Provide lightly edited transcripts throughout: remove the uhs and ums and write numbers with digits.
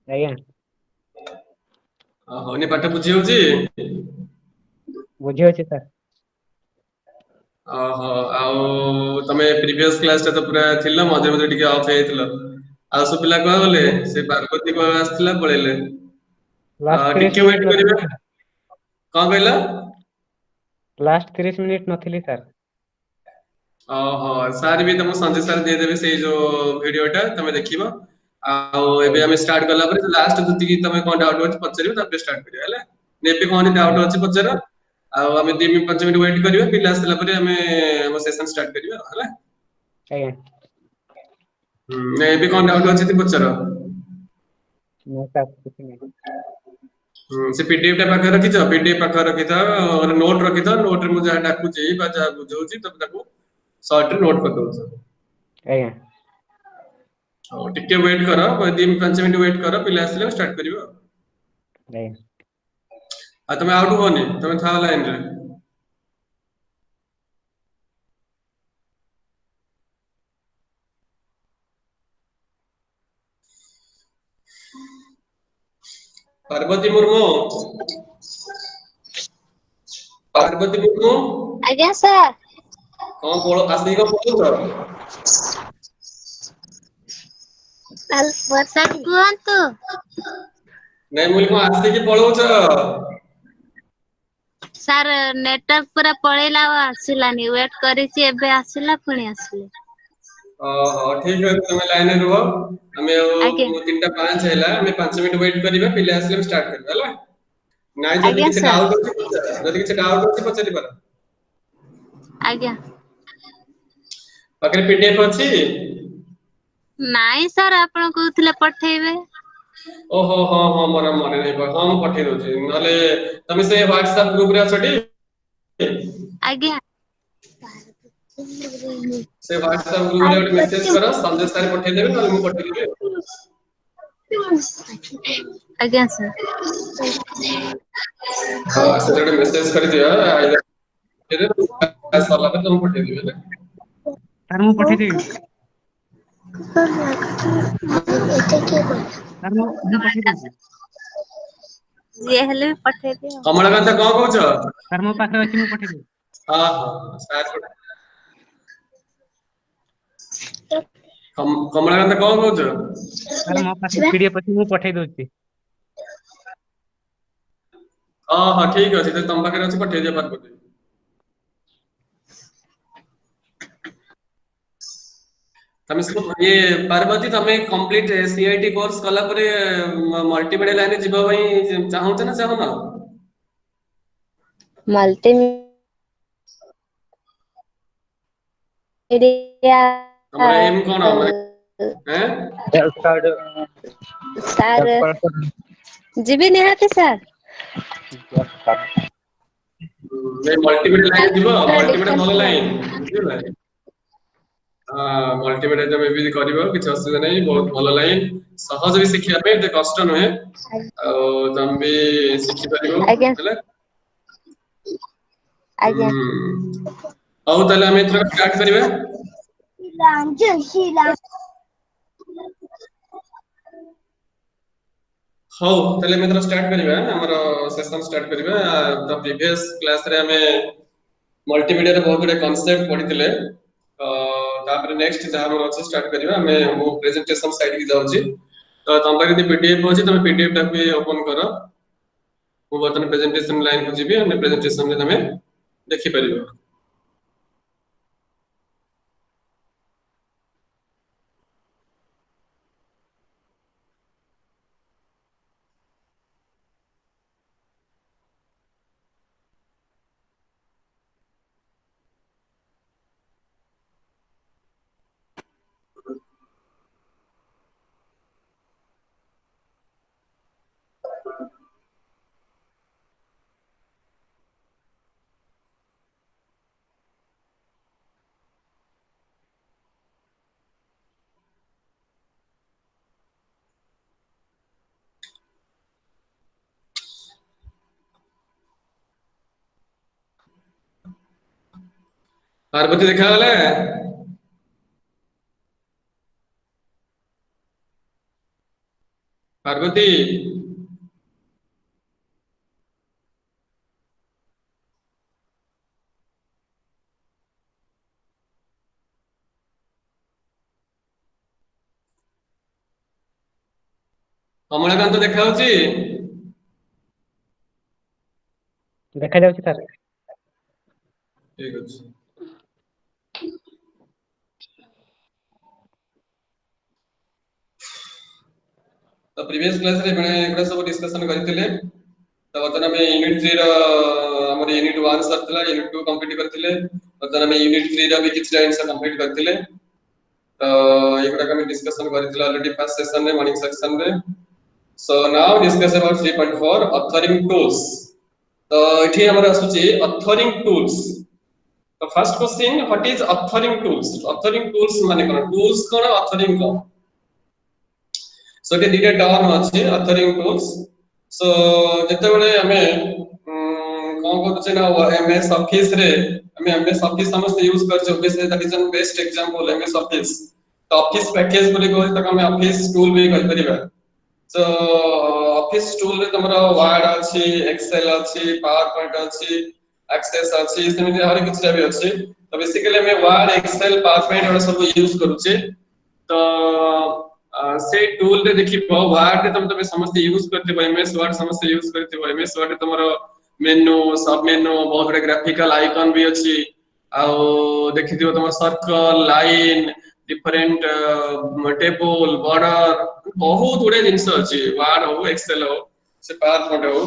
ଆଜ୍ଞା ହଉନି ପାଠ ବୁଝି ହଉଛି? ବୁଝି ଅଛି ସାର୍। ଓହୋ, ଆଉ ତମେ ପ୍ରିଭିୟସ କ୍ଲାସ ଟା ତ ପୁରା ଥିଲ, ମଝିରେ ମଝିରେ ଟିକେ ଅଫ୍ ହେଇଯାଇଥିଲ। ଆଉ ସବୁ ପିଲା କୁଆଡେ ଗଲେ? ଆଜ୍ଞା ସେ ପାର୍ବତୀ କଣ ଆସିଥିଲା ପଳେଇଲେ। ଲାଷ୍ଟ 30 ଟିକେ ମିନିଟ୍ ୱେଟ ନଥିଲି କରିବେ। ସାର୍। କଣ କହିଲ? ଲାଷ୍ଟ 30 ମିନିଟ୍ ନଥିଲି ସାର୍। ଓହୋ, ସାର୍ ବି ତମକୁ ସଞ୍ଜୟ ସାର୍ ଦେଇଦେବେ ସେଇ ଯୋଉ ଭିଡିଓ ଟା, ତମେ ଦେଖିବ। ଆଉ ଏବେ ଆଜ୍ଞା ଆମେ ଷ୍ଟାର୍ଟ କଲା ପରେ ଲାଷ୍ଟ ଯେତିକି ତମେ କଣ ଡାଉଟ ଅଛି ପଚାରିବ, ତାପରେ ଷ୍ଟାର୍ଟ କରିବା ହେଲା। ଏବେ କଣ ଡାଉଟ ଅଛି ପଚାର। ଆଉ ଆମେ 2 5 ମିନିଟ୍ ୱେଟ୍ କରିବା, ପିଲା ଆସିଲା ପରେ ଆମେ ଆମ ସେସନ ଷ୍ଟାର୍ଟ କରିବା ହେଲା। ଆଜ୍ଞା। ଏବେ କଣ ଡାଉଟ ଅଛି ଯଦି ପଚାର। ନାଇଁ ସାର୍ କିଛି ନାହିଁ। ସେ ପିଡିଏଫ ଟା ପାଖରେ ରଖିଛ? ପିଡିଏଫ ପାଖରେ ରଖିଥାଅ, ନୋଟ ରଖିଥାଅ। ନୋଟ ରେ ମୁଁ ଯାହା ଡାକୁଛି ବା ଯାହା ବୁଝଉଛି ତମେ ତାକୁ ସର୍ଟ ରେ ନୋଟ କରିଦଉଛ। ଆଜ୍ଞା। ହଉ ଟିକେ ୱେଟ୍ କର, 2 5 ମିନିଟ୍ ୱେଟ୍ କର, ପିଲା ଆସିଲେ ଷ୍ଟାର୍ଟ କରିବା। ଆଜ୍ଞା। ଆଉ ତମେ ଆଉଟ ହୁଅନି, ତମେ ଥାଅ ଲାଇନରେ। ପାର୍ବତୀ ମୁର୍ମୁ। ପାର୍ବତୀ ମୁର୍ମୁ। ଆଜ୍ଞା ସାର୍। କଣ ଆସିକି କଣ ପଢୁଛ? ସାର୍ କୁହନ୍ତୁ। ନାଇଁ ମୁଁ କହିଲି କଣ ଆସିକି ପଳଉଛ? ସାର୍ ନେଟୱାର୍କ ପୁରା ପଳେଇଲା ଆଉ ଆସିଲାନି, ୱେଟ କରିଛି ଏବେ ଆସିଲା ପୁଣି ଆସିଲା। ଓହୋ ଠିକ ଅଛି, ତମେ ଲାଇନରେ ରୁହ। ଆମେ ଆଉ ଆଜ୍ଞା 3ଟା 5 ହେଲା, ଆମେ 5 ମିନିଟ୍ ୱେଟ୍ କରିବା, ପିଲା ଆସିଲେ ଷ୍ଟାର୍ଟ କରିବା ହେଲା। ନାଇଁ ଯଦି ଆଜ୍ଞା କିଛି ସାର୍ ଡାଉଟ ଅଛି ପଚାର, ଯଦି କିଛି ଡାଉଟ ଅଛି ପଚାରି ପାର। ଆଜ୍ଞା। ପାଖରେ ପିଡିଏଫ ଅଛି? ନାଇଁ ସାର୍ ଆପଣ କହୁଥିଲେ ପଠେଇବେ। ଓହୋ ହଁ ହଁ ମୋର ମନେ ନାହିଁ, ହଁ ମୁଁ ପଠେଇ ଦଉଛି। ନହେଲେ ତମେ ସେ ହ୍ୱାଟ୍ସଆପ ଗ୍ରୁପ ରେ ଅଛ ଟି? ଆଜ୍ଞା। ସେ ହ୍ୱାଟ୍ସଆପ ଗ୍ରୁପରେ ଗୋଟେ ମେସେଜ କର, ସନ୍ଦେଶ ସାର୍ ପଠେଇଦେବେ, ନହେଲେ ମୁଁ ପଠେଇଦେବି ଆଉ। ଆଜ୍ଞା ସାର୍। ହଁ ସେଥିରେ ଗୋଟେ ମେସେଜ କରିଦିଅ, ସରିଲା ପରେ ତମକୁ ପଠେଇଦେବି ହେଲା। ସାର୍ ମୁଁ ପଠେଇଦେବି। ସାର୍ ମୁଁ ପଠେଇ ଦଉଛି। ଯିଏ ହେଲେ ବି ପଠେଇଦିଅ। କମଳାକାନ୍ତ କଣ କହୁଛ? ସାର୍ ମୋ ପାଖରେ ଅଛି, ମୁଁ ପଠେଇଦେବି। ହଁ ହଁ ସାର୍ କମଳାକାନ୍ତ କଣ କହୁଛ? ସାର୍ ମୋ ପାଖରେ ପିଡିଏଫ୍ ଅଛି, ମୁଁ ପଠେଇ ଦଉଛି। ହଁ ହଁ ଠିକ ଅଛି, ଯଦି ତମ ପାଖରେ ଅଛି ପଠେଇଦିଅ ପାର୍ବତୀ। ତମେ ଇଏ ପାର୍ବତୀ, ତମେ କମ୍ପ୍ଲିଟ ସିଆଇଟି କୋର୍ସ କଲା ପରେ ମଲ୍ଟିମିଡିଆ ଲାଇନରେ ଯିବା ପାଇଁ ଚାହୁଁଛ ନା ଚାହୁଁନ? ମଲ୍ଟି ମିଡିଆ ତମର ଏମ୍ କଣ ମାନେ ଆଁ ସାର୍ ଯିବି ନିହାତି ସାର୍। ମଲ୍ଟିମିଡିଆ ଲାଇନରେ ଯିବ, ମଲ୍ଟିମିଡିଆ ଡିଫେନ୍ସ ଭଲ ଲାଇନ୍। ଲାଇନ ବୁଝିଲ। ହଁ ମଲ୍ଟିମିଡିଆ ତମେ ବି କରିବ, କିଛି ଅସୁବିଧା ନାହିଁ, ବହୁତ ଭଲ ଲାଇନ। ସହଜ ବି ଶିଖିବା ପାଇଁ, ଏତେ କଷ୍ଟ ନୁହେଁ। ଆଉ ତମେ ବି ଶିଖିପାରିବ ଆଜ୍ଞା ହେଲା। ଆଜ୍ଞା। ହଉ ତାହେଲେ ଆମେ ଏଥର ଷ୍ଟାର୍ଟ କରିବା। ହଉ ତାହେଲେ ଆମେ ଏଥର ଷ୍ଟାର୍ଟ କରିବା, ଆମର ସେସନ ଷ୍ଟାର୍ଟ କରିବା। ତ ପ୍ରିଭିୟସ କ୍ଲାସରେ ଆମେ ମଲ୍ଟିମିଡିଆରେ ବହୁତ ଗୁଡେ କନସେପ୍ଟ ପଢିଥିଲେ। ତାପରେ ନେକ୍ସଟ ଯାହା ଆମର ଅଛି ଷ୍ଟାର୍ଟ କରିବା। ମୁଁ ପ୍ରେଜେଣ୍ଟେସନ ସାଇଡ ଯାଉଛି। ତ ତମ ପାଖରେ ଯଦି ପିଡିଏଫ ଅଛି, ତମେ ପିଡିଏଫ ଟାକୁ ବି ଓପନ କର। ମୁଁ ବର୍ତ୍ତମାନ ପ୍ରେଜେଣ୍ଟେସନ ଲାଇନକୁ ଯିବି, ପ୍ରେଜେଣ୍ଟେସନରେ ତମେ ଦେଖିପାରିବ। ପାର୍ବତୀ ଦେଖାଗଲା? पार्वती कमलाकांत देखा होची देखा जाଉଛି ସାର୍। ठीक अछि तो प्रीवियस क्लास रे मैंने एगुडा सब डिस्कशन करथिले तो वर्तमान में यूनिट 3 रो हमर यूनिट 1 सरतला यूनिट 2 कंप्लीट करथिले वर्तमान में यूनिट 3 रो भी किछ आंसर कंप्लीट करथिले तो एगुडा हम डिस्कशन करथिले ऑलरेडी फर्स्ट सेशन रे मॉर्निंग सेक्शन रे so now discuss about 3.4 authoring tools तो इठी हमर असुची ऑथरिंग टूल्स तो first question what is authoring tools माने कोन टूल्स कोन ऑथरिंग कोन सो के दिटे टर्म अछि ऑथरिंग टूल्स सो जते बेले हमें कोन करछे ना एमएस ऑफिस रे हमें एमएस ऑफिस समस्त यूज करछे obviously that is an best example MS office तो ऑफिस पैकेज बोली कोइ तक हमें ऑफिस टूल भी कहि परिबा सो ऑफिस टूल रे तमरा वर्ड अछि एक्सेल अछि पावर पॉइंट अछि एक्सेस अछि सेमिति हर किछ भी अछि तो बेसिकली हमें वर्ड एक्सेल पावर पॉइंट और सब यूज करूचे तो से टूल रे देखिबो वर्ड तुम तबे समस्त यूज करते एमएस वर्ड समस्त यूज करते एमएस वर्ड तमरो मेनू सब मेनू बहुत बड़े ग्राफिकल आइकन भी अछि आ देखिदियो तुम circle line different table border बहुत गुडे जिंस अछि वर्ड हो एक्सेल हो से पावर पॉइंट हो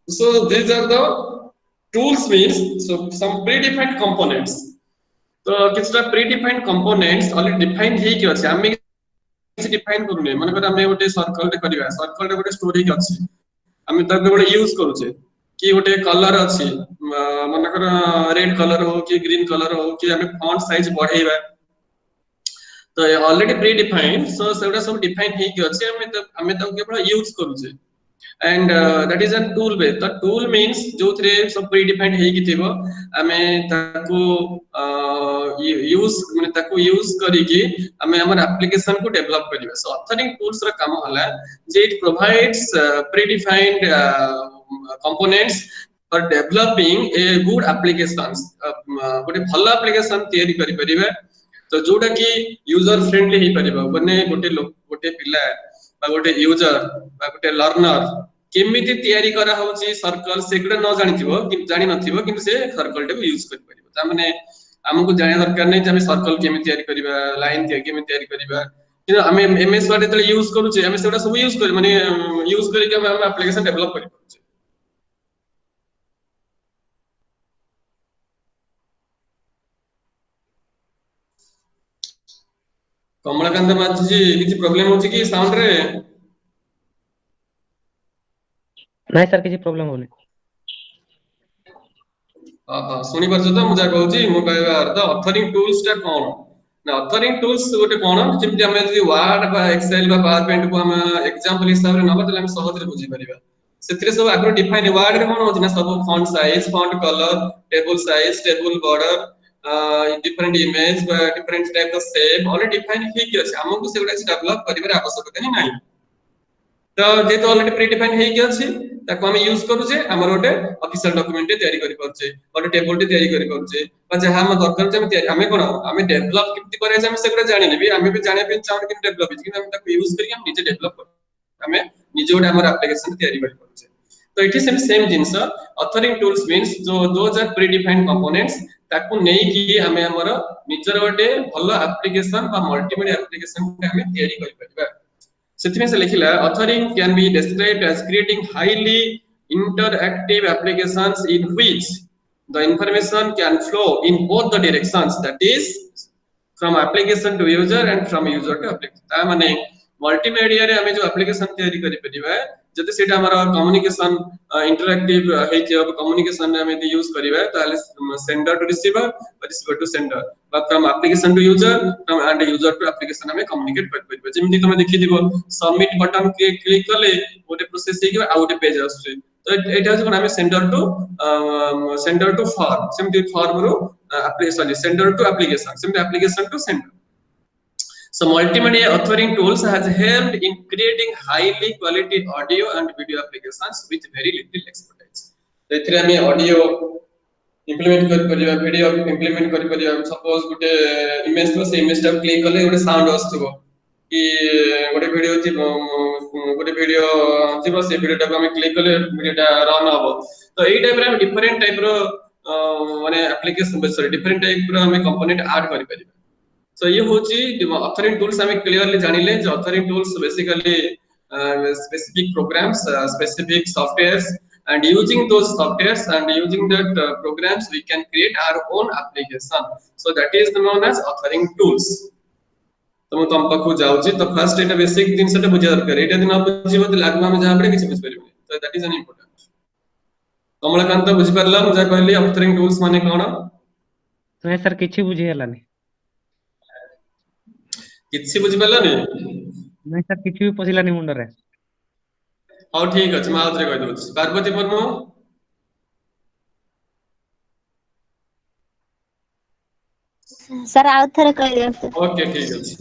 so these are the tools means so some predefined components तो किछटा predefined components already defined हे कि अछि हम କିଛି डिफाइन करूने माने कर हम गोटे सर्कल रे करबा सर्कल रे गोटे स्टोरी अछि हम तब गोटे यूज करूचे कि गोटे कलर अछि माने कर रेड कलर हो कि ग्रीन कलर हो कि हम फॉन्ट साइज बढ़ेबा तो ऑलरेडी प्री डिफाइंड सो सेटा सब डिफाइन हे कि अछि हम तब केवल यूज करूचे and that is a tool way the tool means जो थरे सब प्री डिफाइंड हे कि थिबो हमें ताको यूज माने ताको यूज करी कि हमें हमर एप्लीकेशन को डेवलप करिबा सो ऑथरिंग टूल्स रा काम होला जे it provides predefined components for developing a good applications गोटे भलो एप्लीकेशन तयारी करि परिबा तो जोटा कि यूजर फ्रेंडली हे परिबा बने गोटे पिला बा गोटे यूजर बा गोटे लर्नर केमिति तयारी करा होची सर्कल सेगुडा न जानिथिबो कि जानि नथिबो किंतु से सर्कल टे यूज करि परिबो ता माने हमकु जानिया दरकार नै जे हम सर्कल केमिति तयारी करिबा लाइन केमिति तयारी करिबा कि हम एमएस वर्ड तले यूज करूचे हम सेगुडा सब यूज करि माने यूज करि के हम एप्लीकेशन डेवलप करि पछे कमलाकांत माझी किछि प्रॉब्लम होची कि साउंड रे ନାଇଁ ସାର୍ କିଛି ପ୍ରୋବ୍ଲେମ ହଉନି। सुनी परछ त मु जा कहूची मु कहबा अर्थ ऑथरिंग टूल्स टा कोन ना ऑथरिंग टूल्स गोटे कोन जेमति हम यदि वर्ड बा एक्सेल बा पावर पॉइंट को हम एग्जांपल हिसाब रे नबा तले हम सहज रे बुझी परिबा सेतिरे सब आग्रो डिफाइन वर्ड रे कोन होची ना सब font size font colour table size table border different image बा different type of shape already define हे कि अछि हमकु सेगुडा डेवलप करिबार आवश्यकता ही नाही तो जेतो ऑलरेडी प्री डिफाइन हे कि अछि ताको हम यूज करूचे हमर ओटे ऑफिशियल डॉक्यूमेंट तयारी करि परछे ओटे टेबल तयारी करि परछे बा जहा हम दरकार जे हम तयारी हमें कोन हमें डेवलप किति करे जे हम सेगुडा जानि नेबी हमें भी जाने पे चाहू कि डेवलप कि हम ताको यूज करि हम निजे डेवलप कर हमें निजे ओटे हमर एप्लीकेशन तयारी करि परछे तो it is same things authoring tools means जो those are predefined components ताको नै कि हमें हमर निजर ओटे भलो एप्लीकेशन बा मल्टीमीडिया एप्लीकेशन को हमें तयारी करि परबा सेथिमे से लिखिला authoring can be described as creating highly interactive applications in which the information can flow in both the directions that is from application to user and from user to application ता माने multimedia रे हमें जो application तयारी करि परिबा जति सेटा हमर कम्युनिकेशन इंटरएक्टिव हे कि अब कम्युनिकेशन हमें यूज करिबा ताले sender to receiver receiver to sender बा from application to user from end user to application हमें कम्युनिकेट कर परिबा जेमि तुम देखि दिबो सबमिट बटन के क्लिक करले ओटे प्रोसेस हे कि आउट पेज आछे तो एटा जो हमें सेंडर टू फॉर्म सेमति फॉर्म रो एप्लीकेशन सेंडर टू एप्लीकेशन सेमति application to sender So multimedia authoring tools has helped in creating highly quality audio and video applications with very little expertise. एथिरे हम ऑडियो इंप्लीमेंट कर परिया video implement कर परिया suppose गुटे image तो से image टा क्लिक करले गुटे साउंड आस्तबो कि गुटे वीडियो थी गुटे वीडियो थी से वीडियो टा हम क्लिक करले वीडियो टा रन हबो तो एई टाइप रे हम डिफरेंट टाइप रो माने एप्लीकेशन सॉरी डिफरेंट टाइप रो हम कंपोनेंट ऐड करि परिबा So ये होची authoring tools हमें clearly जानिले जो authoring tools basically specific programs, specific softwares, and using those softwares and using that programs we can create our own application. So that is known as authoring tools. तो मैं तुम पाखु जाऊँगी तो first एटा basic दिन से बुझा दरकार एटा दिन आप बुझिबो तो लागू हम जहाँ पड़े किसी बुझ परिबो तो that is an important. Kamalkant बुझ परला मुझे कहली authoring tools माने कोन नहीं सर किछि बुझी हलानी किछि बुझ परलानी नहीं सर किछि भी पसिलानी मुंड रे हाउ ठीक अछि मैं आउतरे कहि दउछि पार्वती पन्नु सर आउ थरे कहि दियौ ओके ठीक अछि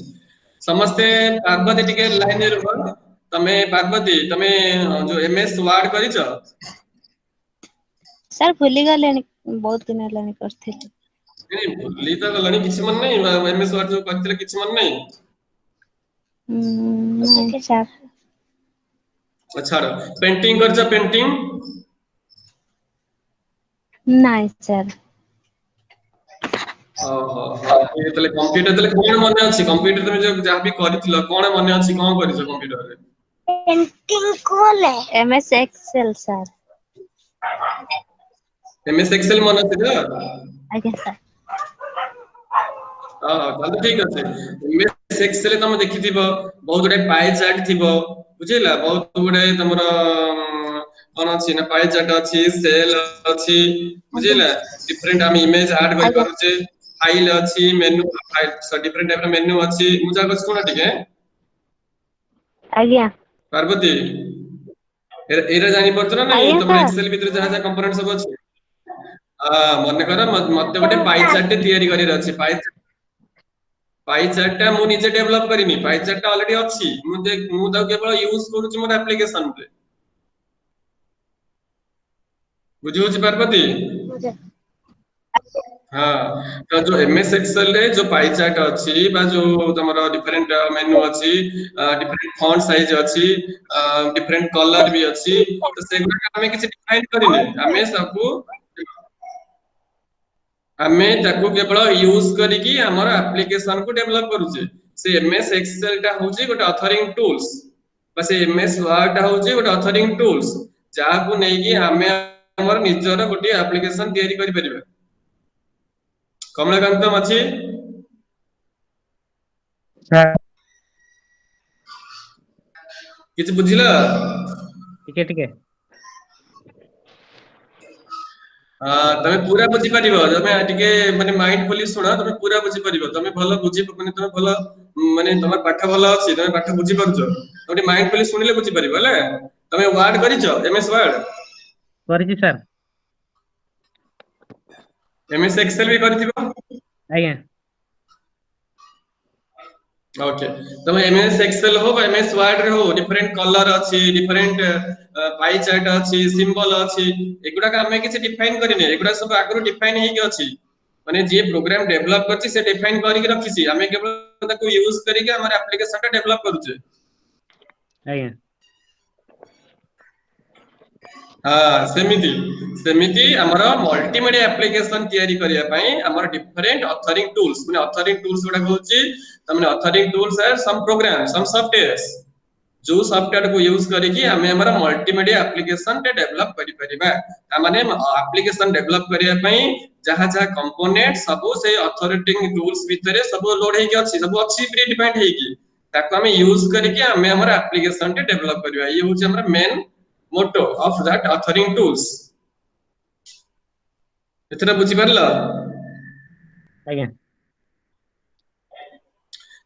समस्ते पार्वती टिके लाइन रे रह तमे पार्वती तमे जो एमएस वर्ड करिछ सर भूली गलेनी बहुत दिन हलानी करथिली नहीं भूली तो गलनी किछि मन नहीं एमएस वर्ड जो करथिले किछि मन नहीं नहीं सर अच्छा पेंटिंग करछ पेंटिंग नहीं सर ओहो ये तले कंप्यूटर तले कोन मन अछि कंप्यूटर तमे जो जहाँ भी करिथिलो कोन मन अछि कोन करिछ कंप्यूटर रे पेंटिंग कोले MS Excel sir MS Excel मन अछि ना आज्ञा सर हां ताले ठीक अछि एमएस एक्सेल तमे देखिथिबो बहुत गुडे पाई चार्ट थिबो बुझिला बहुत गुडे तमरो कोन अछि ना पाई चार्ट अछि सेल अछि बुझिला डिफरेंट हम इमेज ऐड करि पारुचे फाइल अछि menu file so different type रो मेनू अछि मुजा को सुन ठीक है आज्ञा पार्वती एरा जानि पड़छ ना नहीं आज्ञा तमरो सर एक्सेल भीतर जहा जहा कंपोनेंट सब अछि मन कर मते गोटे पाई चार्ट तयारी करि रहछि पाई चार्ट टा मु निजे डेवलप करिनी पाई चार्ट टा ऑलरेडी अछि मु ता केवल यूज करूछि मोर एप्लीकेशन पे बुझियो पार्वती हाँ तो जो एमएस एक्सेल रे जो पाई चार्ट अछि बा जो तमरो डिफरेंट मेनू अछि डिफरेंट फॉन्ट साइज अछि डिफरेंट कलर भी अछि तो सेगुडा हमें किछि डिफाइन करिने हमें ताको केवल यूज करिकी हमर एप्लीकेशन को डेवलप करूचे से एमएस एक्सेल टा होची गोटे ऑथरिंग टूल्स बस एमएस वर्ड टा होची गोटे ऑथरिंग टूल्स जहा को नेकी हमें हमर निजर गोटे एप्लीकेशन तयारी करि परिबा कमलाकांतम अछि सर किछ बुझिला टिके टिके तमे पूरा बुझी परिबो तमे टिके माने माइंडफुली सुना तमे पूरा बुझी परिबो तमे भलो बुझी माने तमे भलो माने तमे पाठ भलो अछि तमे पाठ बुझी परछो तमे माइंडफुली सुनिले बुझी परिबो ले तमे वर्ड करिछो एमएस वर्ड करिछि सर एमएस एक्सेल भी करिथिबो आज्ञा ओके तमे एमएस एक्सेल हो एमएस वर्ड रे हो डिफरेंट कलर अछि डिफरेंट पाई चार्ट अछि सिंबल अछि एगुडा का हमें किछ डिफाइन करिने एगुडा सब आगरो डिफाइन हेके अछि माने जे प्रोग्राम डेवलप करछि से डिफाइन करिक रखिछि हमें केवल ताको यूज करिक हमर एप्लीकेशन टा डेवलप करूछे आज्ञा हाँ सेमिति हमर मल्टीमीडिया एप्लीकेशन तयारी करिया पई हमर डिफरेंट ऑथरिंग टूल्स माने ऑथरिंग टूल्स गुडा होची तमने authoring tools are some program some softwares जो सॉफ्टवेयर को यूज करिकी हमें हमर मल्टीमीडिया एप्लीकेशन टे डेवलप करि परिबा माने एप्लीकेशन डेवलप करिया पई जहा जहा कंपोनेंट सब से ऑथरिंग टूल्स भितरे सब लोड हेके अछि सब अछि प्री डिफाइंड हेकी ताको हमें यूज करिके हमें हमर एप्लीकेशन टे डेवलप करिबा ये होची हमर main motto of that authoring tools एतरा बुझी परला आज्ञा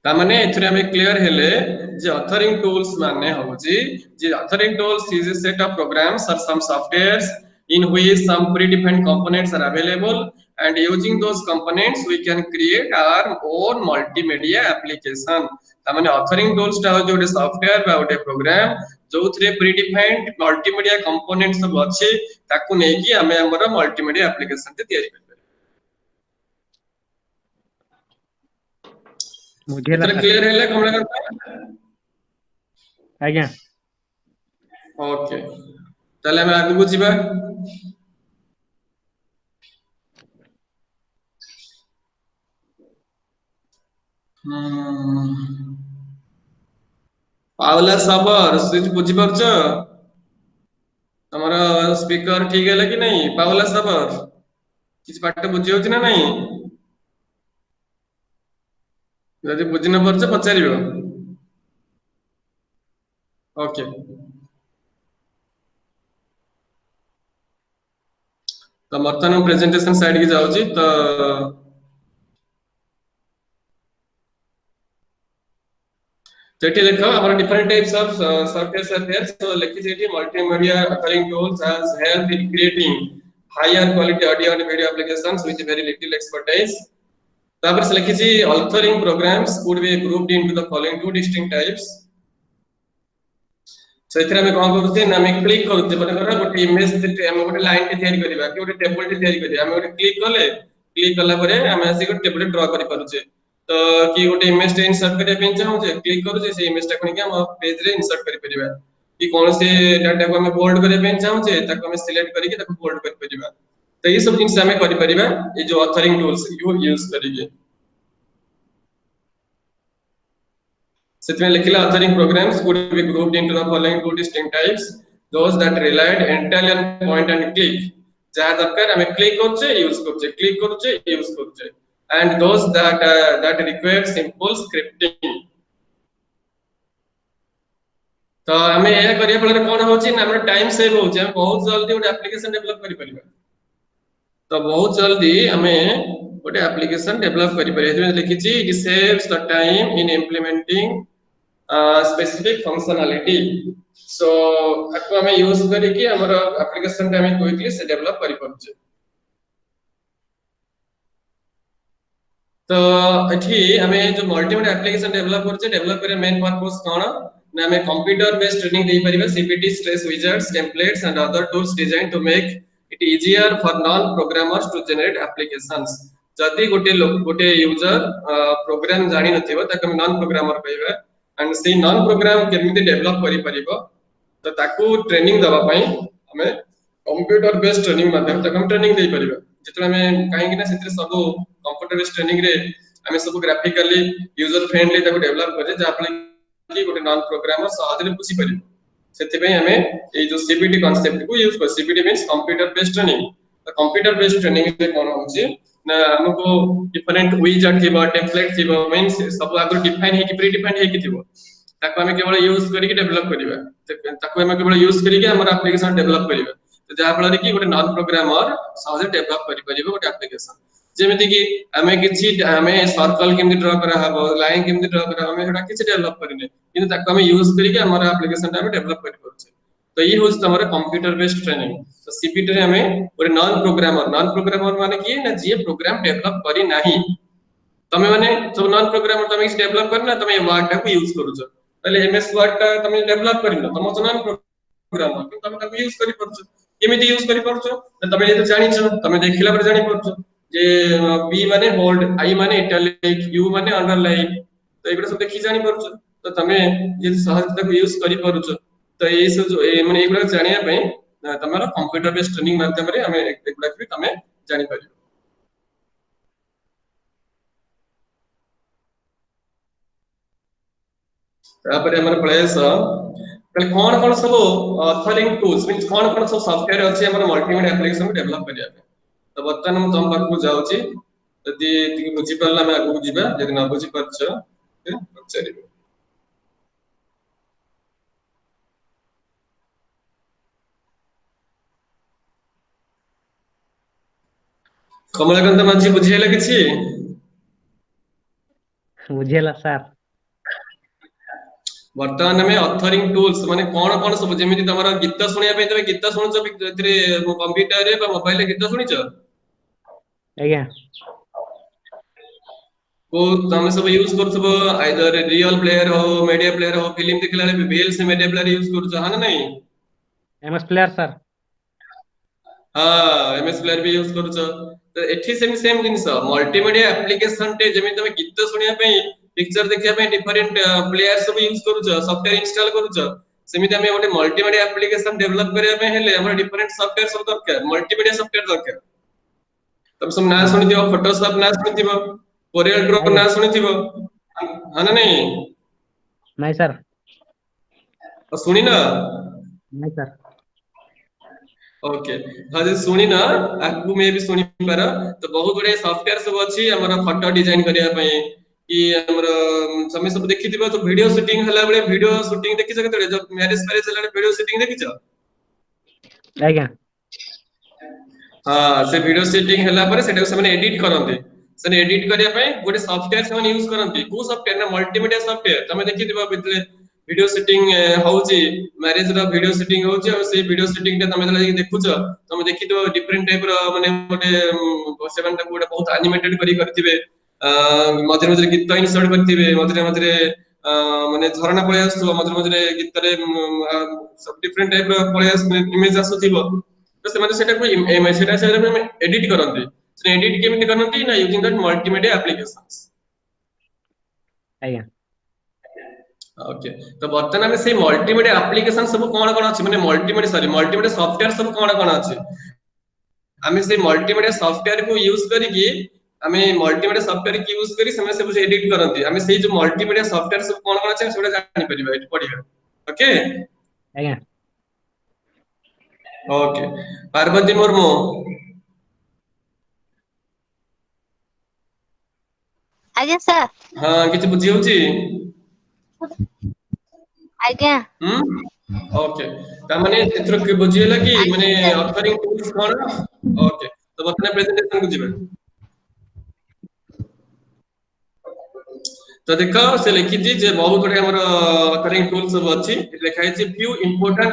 ता माने एथरे हमें क्लियर हेले जे authoring tools माने होची जे authoring tools is a set of programs or some softwares in which some predefined components are available and using those components we can create our own multimedia application. तामाने authoring tools टा जो software बा गोटे programme जो थ्रे predefined multimedia components सब अछि ताकू नै कि हमें हमर मल्टीमीडिया एप्लीकेशन ते तैयारी कर ବୁଝିହେଲା इतना ସାର୍। क्लियर है कमला करता ଆଜ୍ଞା ओके ताले हम आगु बुझिबा पावला सबर स्विच बुझि परछ तमरा स्पीकर ठीक है कि नहीं पावला सबर किछ पाठ बुझि होछ ना नहीं यदि बुझि न परछ पचारिबो ओके तो वर्तमान प्रेजेंटेशन साइड की जाउची तो सेठी देखो हमर different types of surface are there so लिखि जेठी multimedia authoring tools has help in creating higher quality audio and video applications with very little expertise तापर से लिखि जी authoring programs could be grouped into the following two distinct types so इथरा में कोन करते ना मैं क्लिक करते माने करा गोटे इमेज हम गोटे लाइन के तैयारी करबा कि गोटे टेबल के तैयारी करबा हम गोटे क्लिक कला परे हम आसी गोटे टेबल ड्रा करि पारुछे तो कि गोटे इमेज टे इंसर्ट करिया पे चाहू जे क्लिक करू जे से इमेज टा कोन के हम पेज रे इंसर्ट करि परिबा कि कोन से डाटा को हम बोल्ड करिया पे चाहू जे ताको हम सिलेक्ट करि के ताको बोल्ड करि परिबा तो ये सब जिंस हमें करि परिबा ये जो ऑथरिंग टूल्स यू यूज करिगे ସେଥିପାଇଁ ଲେଖିଲା authoring programs could be grouped into the following two distinct types those that relied entirely on point and click जहाँ दरकार हमें क्लिक करछे यूज करछे and those that require simple scripting तो हमें यह करिया फल कोन होची ना हमर टाइम सेव होची हम बहुत जल्दी गोटे एप्लीकेशन डेवलप करि परिबा तो बहुत जल्दी हमें गोटे एप्लीकेशन डेवलप करि परिबा जे लिखि छी it saves the time in implementing specific functionality so आपको हमें यूज करी कि हमर एप्लीकेशन का हमें क्विकली से डेवलप करि परछे तो एठी हमें जो मल्टीमीडिया एप्लीकेशन डेवलप करछे डेवलप करे मेन पर्पस कोन ना हमें कंप्यूटर बेस्ड ट्रेनिंग दे परिबा CBT stress wizards templates and other tools designed to make it easier for non programmers to generate applications जति गोटे यूजर प्रोग्राम जानि नथिबो ताको नॉन प्रोग्रामर कहबा एंड से नॉन प्रोग्राम केमिति डेवलप करि परिबो तो ताकू ट्रेनिंग दबा पई हमें कंप्यूटर बेस्ड ट्रेनिंग माध्यम तक हम ट्रेनिंग दे परिबा जेतरा हमें काहे कि ना सेतिर सब कंप्यूटर बेस्ड ट्रेनिंग रे हमें सब ग्राफिकली यूजर फ्रेंडली ताकू डेवलप करे जा आपले कि गोटे नॉन प्रोग्रामर सहजरे बुझी परिबो सेति पई हमें ए जो सीपीटी कांसेप्ट को यूज कर CPT means computer based training तो कंप्यूटर बेस्ड ट्रेनिंग रे कोन होची ना हमको डिफरेंट विजार्ड थिबा टेम्पलेट थिबा मींस सब आगु डिफाइन है कि प्री डिफाइन है कि थिबो ताको हमें केवल यूज करी के डेवलप करिबा ताको हमें केवल यूज करी के हमर एप्लीकेशन डेवलप करिबा तो जा फल कि गोटे नॉन प्रोग्रामर सहज डेवलप करि परिबो गोटे एप्लीकेशन जेमिति कि हमें किछि हमें सर्कल केमि ड्रा करा हबो लाइन केमि ड्रा करा हमें हेटा किछि डेवलप करिने किंतु ताको हमें यूज करी के हमर एप्लीकेशन टा डेवलप करि परछे तो ये होस तमरा कंप्यूटर बेस्ड ट्रेनिंग तो सीपीटी रे हमें गोटे नॉन प्रोग्रामर माने कि ना जे प्रोग्राम डेवलप करी नाही तमे माने सब नॉन प्रोग्रामर तमे किछ डेवलप करना तमे वर्ड टा को यूज करूछ तले एमएस वर्ड टा तमे डेवलप करिनो तमे तो नॉन प्रोग्रामर कि तमे ताको यूज करि परछ केमिति यूज करि परछ तमे जे जानि छ तमे देखिला पर जानि परछ जे बी माने बोल्ड आई माने इटैलिक यू माने अंडरलाइन तो एबे सब देखि जानि परछ तो तमे जे सहज ताको यूज करि परछ तो ये सब जो माने एगुडा जानिया पई तमरा कंप्यूटर बेस्ड ट्रेनिंग माध्यम रे हमें एगुडा भी तमे जानि परियो तापर हमर प्लेस कल कोन सब ऑथरिंग टूल्स मींस कोन सब सॉफ्टवेयर अछि हमर मल्टीमीडिया एप्लीकेशन को डेवलप करिया तो बर्तमान हम तम पाखु जाउची यदि ती बुझी परला मैं आगु जिबा यदि न बुझी परछ फिर पछारिबो कमलाकांत माझी बुझियला किछि ବୁଝିହେଲା ସାର୍। वर्तमान में ऑथरिंग टूल्स माने कोन सब जेमिति तमरा गीत सुनिया पे तमे गीत सुनछ एथिरे कंप्यूटर रे बा मोबाइल रे गीत सुनिछ ଆଜ୍ଞା को तमे सब यूज करथबो आइदर रियल प्लेयर हो मीडिया प्लेयर हो फिल्म देखला ले VLC मीडिया प्लेयर यूज करछ हा ना नहीं MS प्लेयर सर हां एमएस प्लेयर भी यूज करछ तो एठी सेम जिंस मल्टीमीडिया एप्लीकेशन टे जेमि तमे गीत सुनिया पे पिक्चर देखिया पे डिफरेंट प्लेयर सब यूज करछ सॉफ्टवेयर इंस्टॉल करछ सेमिति हमें ओटे मल्टीमीडिया एप्लीकेशन डेवलप करिया पे हेले हमर डिफरेंट सॉफ्टवेयर सब दरकार मल्टीमीडिया सॉफ्टवेयर दरकार तब सब ना ଆଜ୍ଞା सुनिथिबो फोटोशॉप ना सुनिथिबो कोरियल ड्रो ଆଜ୍ଞା ना सुनिथिबो हा ना नहीं ନାଇଁ ସାର୍ और सुनी ना ନାଇଁ ସାର୍ ओके हाँ जे सुनी ना आपको मैं भी सुनी पार तो बहुत बड़े सॉफ्टवेयर सब अछि हमर फोटो डिजाइन करिया पई कि हमर समय सब देखिथिबो तो वीडियो शूटिंग हला बेले वीडियो शूटिंग देखि सकते जब मैरिज मैरिज हला वीडियो शूटिंग देखिछ ଆଜ୍ଞା हाँ से वीडियो शूटिंग हला पर सेटा से माने एडिट करते से एडिट करिया पई गोटे सॉफ्टवेयर से यूज करते को सॉफ्टवेयर ना मल्टीमीडिया सॉफ्टवेयर तमे देखिथिबो बितले वीडियो शूटिंग होउची मैरिज रो वीडियो शूटिंग होउची और से वीडियो शूटिंग ते तमे जला देखुछ तमे देखिथिबो डिफरेंट टाइप रो माने गोटे सेवन टा गोटे बहुत एनिमेटेड करी करथिबे मझे मझे गीत इनसर्ट करथिबे मझे मझे माने झरना पळे आसथो मझे मझे गीत रे सब डिफरेंट टाइप रो पळे आस इमेज आसुथिबो तो से माने सेटा को सेटा से एडिट करते से एडिट केमिति करनती ना यूजिंग दैट मल्टीमीडिया एप्लीकेशंस ଆଜ୍ଞା ओके तो बर्तन में से मल्टीमीडिया एप्लीकेशन सब कोन कोन अछि माने मल्टीमीडिया सॉफ्टवेयर सब कोन कोन अछि हमें से मल्टीमीडिया सॉफ्टवेयर को यूज करिकि हमें मल्टीमीडिया सॉफ्टवेयर की यूज करी समय सब एडिट करंती हमें से जो मल्टीमीडिया सॉफ्टवेयर सब कोन कोन अछि सेटा जानि परिबा एट पडिबा ओके ଆଜ୍ଞା ओके पार्वती मुर्मू ଆଜ୍ଞା ସାର୍ हां किछ बुझी होची ଆଜ୍ଞା ओके ता माने एथरो के बुझी होला कि माने ଆଜ୍ଞା ସାର୍ ऑथरिंग टूल्स कोन ओके तो बतने प्रेजेंटेशन को जिबे तो देखो से लिखी थी जे बहुत गुडे हमर ऑथरिंग टूल्स सब अछि लिखा है few important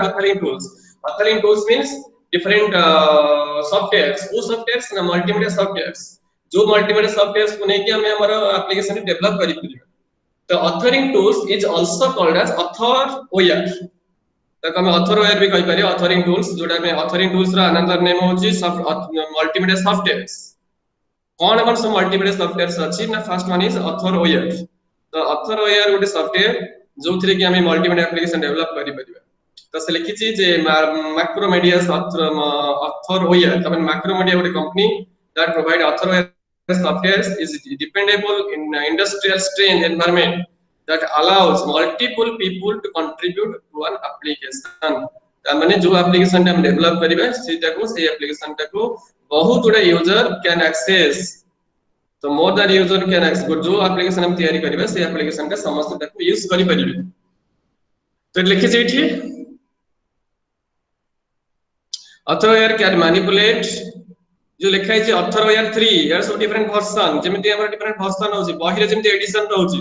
authoring tools means different softwares वो सॉफ्टवेयर्स ना मल्टीमीडिया सॉफ्टवेयर्स जो मल्टीमीडिया सॉफ्टवेयर्स को नेकी हमें हमर एप्लीकेशन डेवलप करी परिबे तो authoring tools is also called as Authorware तक हमें ऑथर ओयर भी कहि पारे ऑथरिंग टूल्स जोडा में ऑथरिंग टूल्स रा अनदर नेम होची मल्टीमीडिया सॉफ्टवेयर्स कौन कौन सब मल्टीमीडिया सॉफ्टवेयर्स अछि ना फर्स्ट वन इज ऑथर ओयर तो ऑथर ओयर गोटे सॉफ्टवेयर जो थरे कि हमें मल्टीमीडिया एप्लीकेशन डेवलप करि परिबा तो से लिखि छी जे मैक्रोमीडिया ऑथर ओयर तब मैक्रोमीडिया गोटे company that provide authorware software is dependable in industrial strain environment that allows multiple people to contribute to an application माने जो एप्लीकेशन हम डेवलप करिबे सेटा को से एप्लीकेशन टा को बहुत गुडे user can access to more than user can access जो एप्लीकेशन हम तैयारी करिबे से एप्लीकेशन का समस्त तक यूज करि परिबे तो लिखि जेठी ऑथर कैन मैनिपुलेट जो लिखा है ऑथर ओयर 3 यार सब डिफरेंट वर्जन जेमिति हमर डिफरेंट वर्जन होची बहिरे जेमिति एडिशन रहउची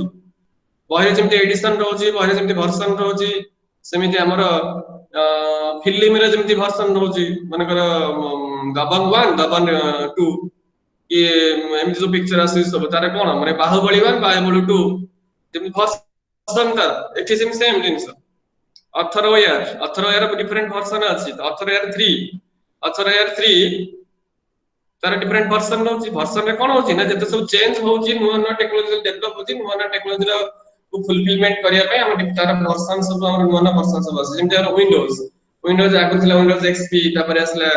बहिरे जेमिति एडिशन रहउची बहिरे जेमिति वर्जन रहउची सेमिति हमर फिल्म रे जेमिति वर्जन रहउची माने कर दबंग 1 दबंग 2 कि एमिति जो पिक्चर आसी सब तारे कोन माने बाहुबली 1 बाहुबली 2 जेमिति वर्जन ता एठी सेम जिंस ऑथर ओयर डिफरेंट वर्जन अछि ऑथर ओयर 3 तार डिफरेंट वर्जन होची वर्जन रे कोन होची ना जते सब चेंज होची नुवा टेक्नोलॉजी डेवलप होची नुवा टेक्नोलॉजी रो फुलफिलमेंट करिया पे हम तार वर्जन सब हम नुवा वर्जन सब अछि जेमते विंडोज आगु थिला विंडोज एक्सपी तापर असला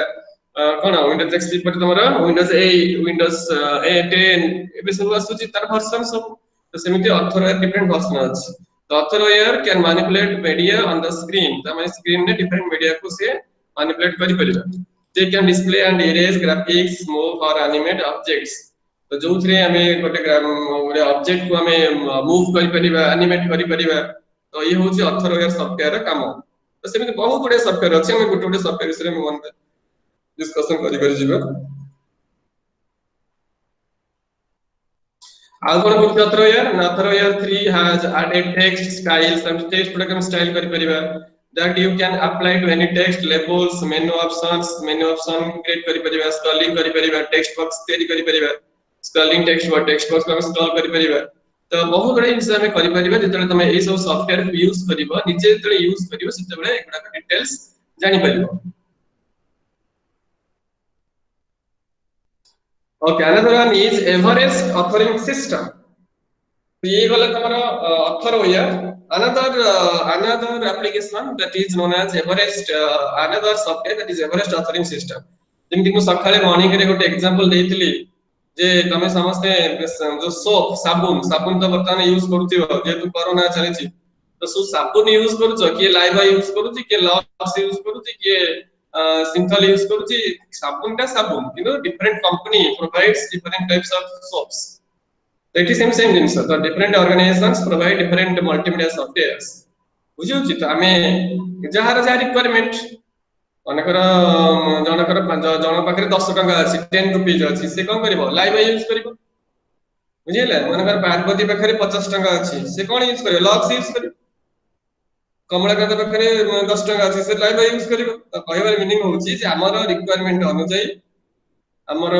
कोन विंडोज एक्सपी पर तमरा विंडोज 8 विंडोज 10 एबे सब आसुची तार वर्जन सब तो सेमिति ऑथर ओयर डिफरेंट वर्जन अछि तो Authorware can manipulate media on the screen तमे स्क्रीन ने डिफरेंट मीडिया को से मैनिपुलेट करि परिबा they can display and erase graphics move or animate objects तो जो थरे हमें गोटे ऑब्जेक्ट को हमें मूव करि परिबा एनिमेट करि परिबा तो ये होची ऑथर ओयर सॉफ्टवेयर रा काम तो सेमे बहुत गुडे सॉफ्टवेयर अछि हम गोटे सॉफ्टवेयर विषय में मन डिस्कशन करि जिबा आउ कोन book Authorware 3 has added text styles and text program style करि परिबा that you can apply to any text, labels, menu options create kari pariba, scrolling kari pariba, text box create kari pariba, scrolling text box को scroll kari pariba. तो बहुत बड़े जिनसे हमें करी परिबा जेतले तमे ए सब सॉफ्टवेयर को यूज करिवो निजे जेतले यूज करिवो सेतबेले एगुडा को डिटेल्स जानि परिबो. Okay, another one is Everest authoring system. तो ये वाला तुम्हारा ऑथर हो या another application that is known as Everest, another software that is Everest authoring system. जेमति को सखाळे मॉर्निंग रे गोटे एग्जांपल देइतली जे तमे समस्ते जो सोप साबुन तो वर्तमान यूज करथियो जेतु कोरोना चली छी तो सु साबुन यूज करूछ के लाइबा यूज करूछ के लक्स यूज करूछ के सिंथल यूज करूछ. साबुन का साबुन किनो different company provides different types of soaps. तो इट इज सेम जिंस तो different organisations provide different multimedia softwares बुझियो छी. तो हमें जहार जा रिक्वायरमेंट अनेकर जनकर जन पाखरे 10 टका अछि 10 रुपीस अछि से कोन करबो लाइव यूज करबो बुझिले. अनेकर पार्वती पाखरे 50 टका अछि से कोन यूज करबो लक्स यूज करबो. कमलाकांत पाखरे 10 टका अछि से लाइव यूज करबो. तो कहबार मीनिंग होछि जे हमर रिक्वायरमेंट अनुसार हमर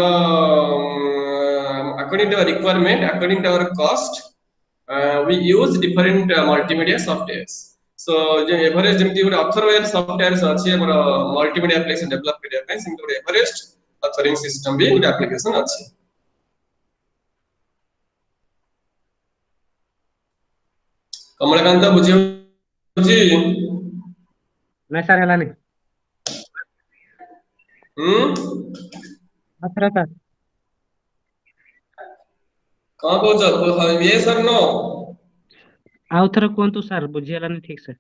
according to our requirement, according to our cost, we use different multimedia softwares. So जो एवरेस्ट जेमति ଗୋଟେ अथरवेयर सॉफ्टवेयर अछि हमर मल्टीमीडिया एप्लीकेशन डेवलप करिया ପାଇଁ सेमति ଗୋଟେ एवरेस्ट अथरिंग सिस्टम भी ଗୋଟେ एप्लीकेशन अछि. कमलकांत बुझियो बुझी नहीं सर हला नहीं. सर सर कौन कहछ ये सर नो आउ थर कोंतु सर बुझियला नहीं ठीक से.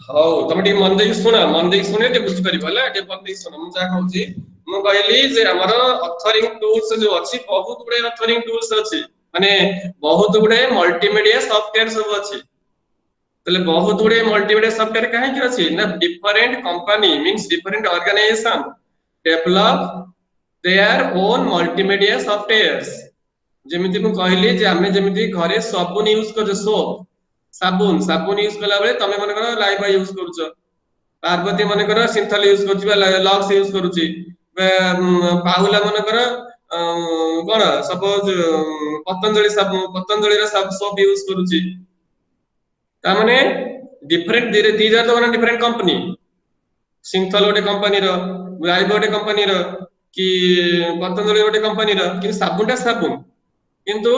हौ तमे टी मन देई सुने ते बुझ करी भला के मन देई सुन हम जा कहूची मु कहली जे हमर अथरिंग टूल्स जो अछि बहुत गुडे अथरिंग टूल्स अछि माने बहुत गुडे मल्टीमीडिया सॉफ्टवेयर सब अछि. तले बहुत गुडे मल्टीमीडिया सॉफ्टवेयर काहे कि अछि ना different company means different organisation develop their own multimedia softwares. जेमिति मु कहली जे हमें जेमिति घरे साबुन यूज कर सोप साबुन यूज कला बेले तमे मन कर लाइव यूज करूछ. पार्वती मन कर सिंथल यूज करूछ बा लक्स यूज करूछ. पाहुला मन कर कोन सपोज पतंजलि रा सोप यूज करूछ. ता माने different these are the different company. Cinthol गोटे कंपनी रो लाइव गोटे कंपनी रो कि पतंजलि गोटे कंपनी रो कि साबुनटा साबुन किंतु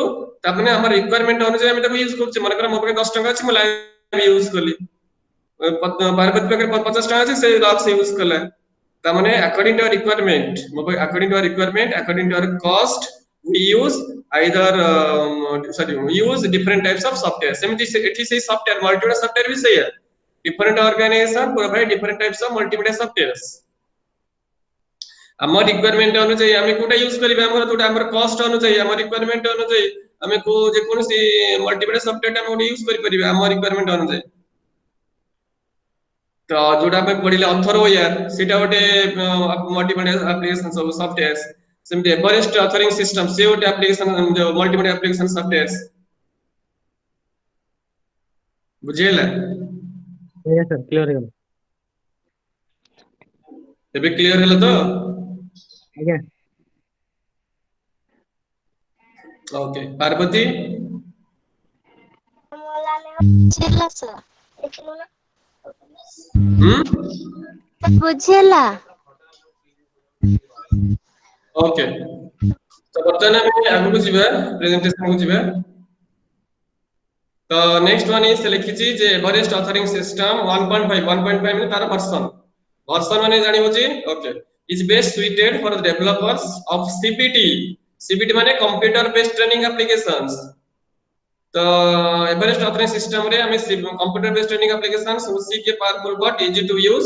तापने हमर रिक्वायरमेंट अनुसार हम ताको यूज करछ. मन कर मो पे 10 टका अछि म लाइव यूज करली पार्वती पे 50 टका अछि से लक्स यूज करला. ता माने according to requirement according to our cost we use either we use different types of software. Similarly it is a software multimedia software भी सही है. Different organization provide different types of multimedia softwares. हमर requirement अनुसार हम Kota use करबे हमर तोटा हमर कॉस्ट अनुसार हमर रिक्वायरमेंट अनुसार हम को जे कोनसी मल्टीमीडिया सॉफ्टवेयर हम यूज करि परिबे हमर रिक्वायरमेंट अनुसार. तो जोटा पे पडिले अथर हो यार सेटा गोटे मल्टीमीडिया एप्लीकेशन सब सॉफ्टवेयर्स सेमते एवरेस्ट अथरिंग सिस्टम से गोटे एप्लीकेशन जो मल्टीमीडिया एप्लीकेशन सॉफ्टवेयर्स बुझेला. ये सर क्लियर है. एबे क्लियर हैला तो आज्ञा ओके. पार्वती बुझेला सर बुझेला. ओके तो बर्तमान हम आगु को जीवा प्रेजेंटेशन को जीवा. तो नेक्स्ट वन इज लिखिची जे एवरेस्ट ऑथरिंग सिस्टम 1.5 माने तार वर्जन माने जानि होची. Okay is best suited for the developers of CBT माने कंप्यूटर बेस्ड ट्रेनिंग एप्लीकेशंस. तो एवरेस्ट ऑथरिंग सिस्टम रे हमें कंप्यूटर बेस्ड ट्रेनिंग एप्लीकेशंस उसी के powerful but easy to use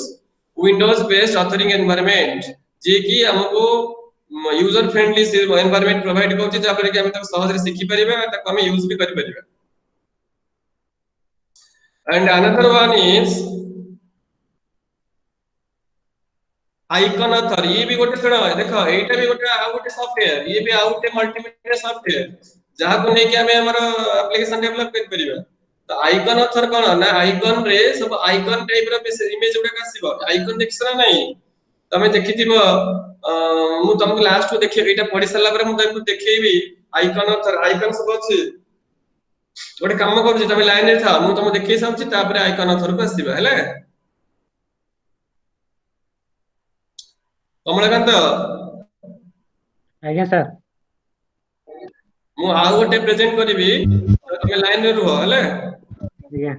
Windows based authoring environment जे कि हमको यूजर फ्रेंडली एनवायरनमेंट प्रोवाइड करछि जा पर कि हम तक सहज रे सिखि परिबे आ तक हम यूज भी करि परिबे. And another one is icon author. ये भी गोटे सुनो देखो एटा भी गोटे आ गोटे सॉफ्टवेयर ये भी आ गोटे मल्टीमीडिया सॉफ्टवेयर जहा को नै कि हमें हमर एप्लीकेशन डेवलप कर परिबे. तो आइकन अथर कोन ना आइकन रे सब आइकन टाइप रो इमेज गुडा आसीबो आइकन देखछना नहीं तमे देखिथिबो मु तुमको लास्ट को देखि एटा पढि सला पर मु तुमको देखैबी आइकन अथर आइकन सब अछि गोटे काम करूची तमे लाइन रे था मु तुमको देखै साउची तापर आइकन अथर को आसीबा हेले कमलकांत ଆଜ୍ଞା ସାର୍। मु आउ गोटे प्रेजेंट करिवि तमे लाइन रे रुह हेले ଆଜ୍ଞା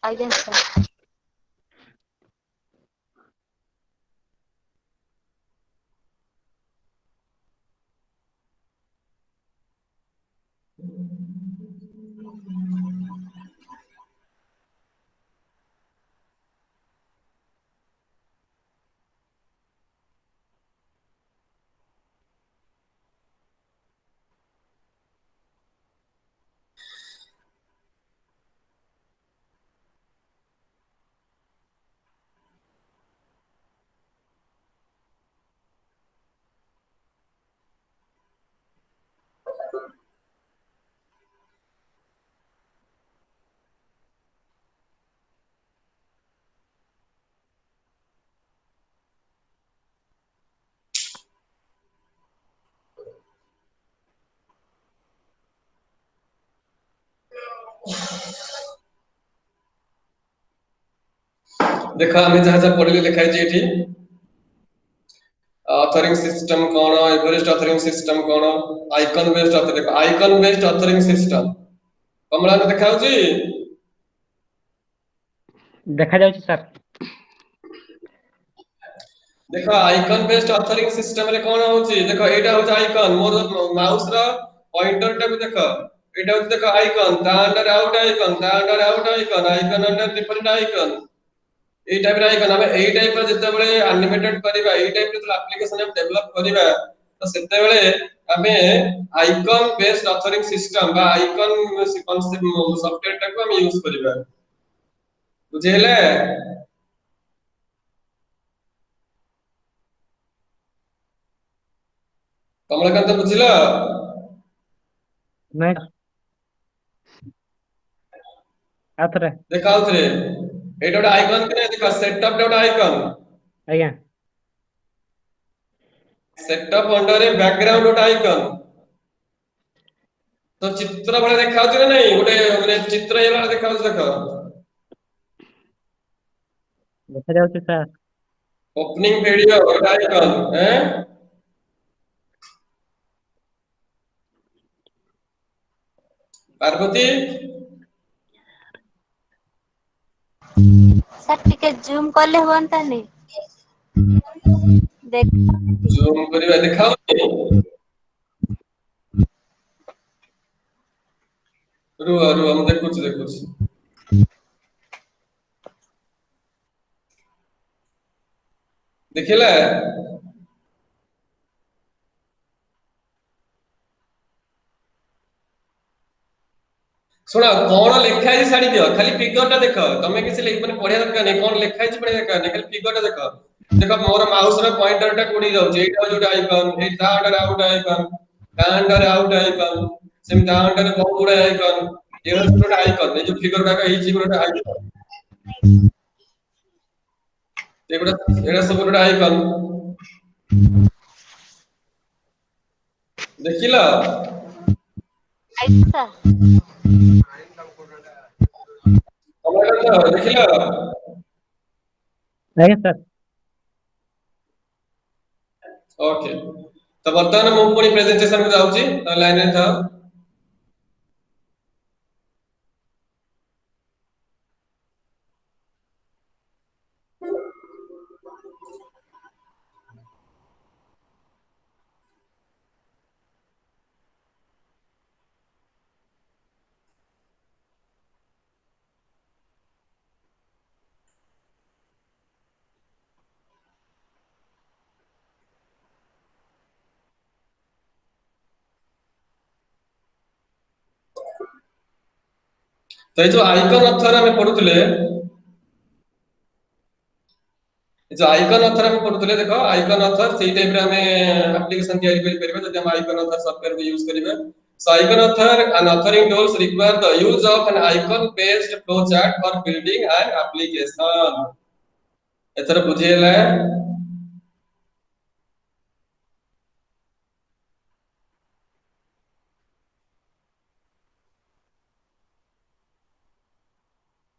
ଆଜ୍ଞା ସାର୍। देखो हमें जहाँ जहाँ पढ़ले लिखा है एठी ऑथरिंग सिस्टम कोन एवरेस्ट ऑथरिंग सिस्टम कोन आइकन बेस्ड ऑथरिंग देखो आइकन बेस्ड ऑथरिंग सिस्टम कमला ने देखा होची ଦେଖାଯାଉଛି ସାର୍। देखो आइकन बेस्ड ऑथरिंग सिस्टम रे कोन होची देखो एटा होची आइकन मोर माउस रो पॉइंटर टा को देखो एटा होची देखो आइकन ता अंडर आउट आइकन ता under out icon icon under different icon ए टाइप रे आइकन हमें ए टाइप रो जते बेले एनिमेटेड करबा ए टाइप रो एप्लीकेशन हम डेवलप करबा तो सेते बेले हमें आइकन बेस्ड ऑथरिंग सिस्टम बा आइकन कॉन्सेप्ट सॉफ्टवेयर टा को हम यूज करबा बुझेले कमलकांत बुझिला ନାଇଁ ଆଉଥରେ। देखाओ थे एटा ଗୋଟେ आइकन के देखो सेटअप ଗୋଟେ आइकन ଆଜ୍ଞା सेटअप अंडर बैकग्राउंड ଗୋଟେ आइकन तो चित्र बळे देखाउछ ना नहीं ଗୋଟେ माने चित्र एला देखाउछ देखो ଦେଖାଯାଉଛି ସାର୍। ओपनिंग वीडियो ଗୋଟେ आइकन हैं पार्वती ସାର୍ ଟିକେ ଜୁମ୍ କଲେ ହୁଅନ୍ତାନି ଦେଖ जूम करबा देखाओ रुआ रुआ हम देखुछ देखिला सुना कोन लिखा है साड़ी दियो खाली फिगर टा देखो तमे किसी माने पढ़िया दरकार नहीं कोन लिखा है पढ़िया दरकार नहीं खाली फिगर टा देखो देखो मोर माउस रे पॉइंटर टा कोडी जाउ एटा जोटा आइकन ए ता अंडर आउट आइकन ता अंडर आउट आइकन सेम ता अंडर बहुत गुडा आइकन एरा जोटा आइकन ए जो फिगर टा का ई जोटा आइकन एगुडा एरा सब जोटा आइकन देखिला ଆଜ୍ଞା देखिला ଆଜ୍ଞା ସାର୍। ओके तो वर्तमान मु पुनी प्रेजेंटेशन को जाउची तो लाइन रे था तो ये जो आइकन अथर हमें पढुतले जो आइकन अथर हम पढुतले देखो आइकन अथर सेही टाइप रे हमें एप्लीकेशन तैयारी करि परबे जदि हम आइकन अथर सॉफ्टवेयर को यूज करिवे So icon author and authoring tools require the use of an icon based flowchart for building an application. एथर बुझेला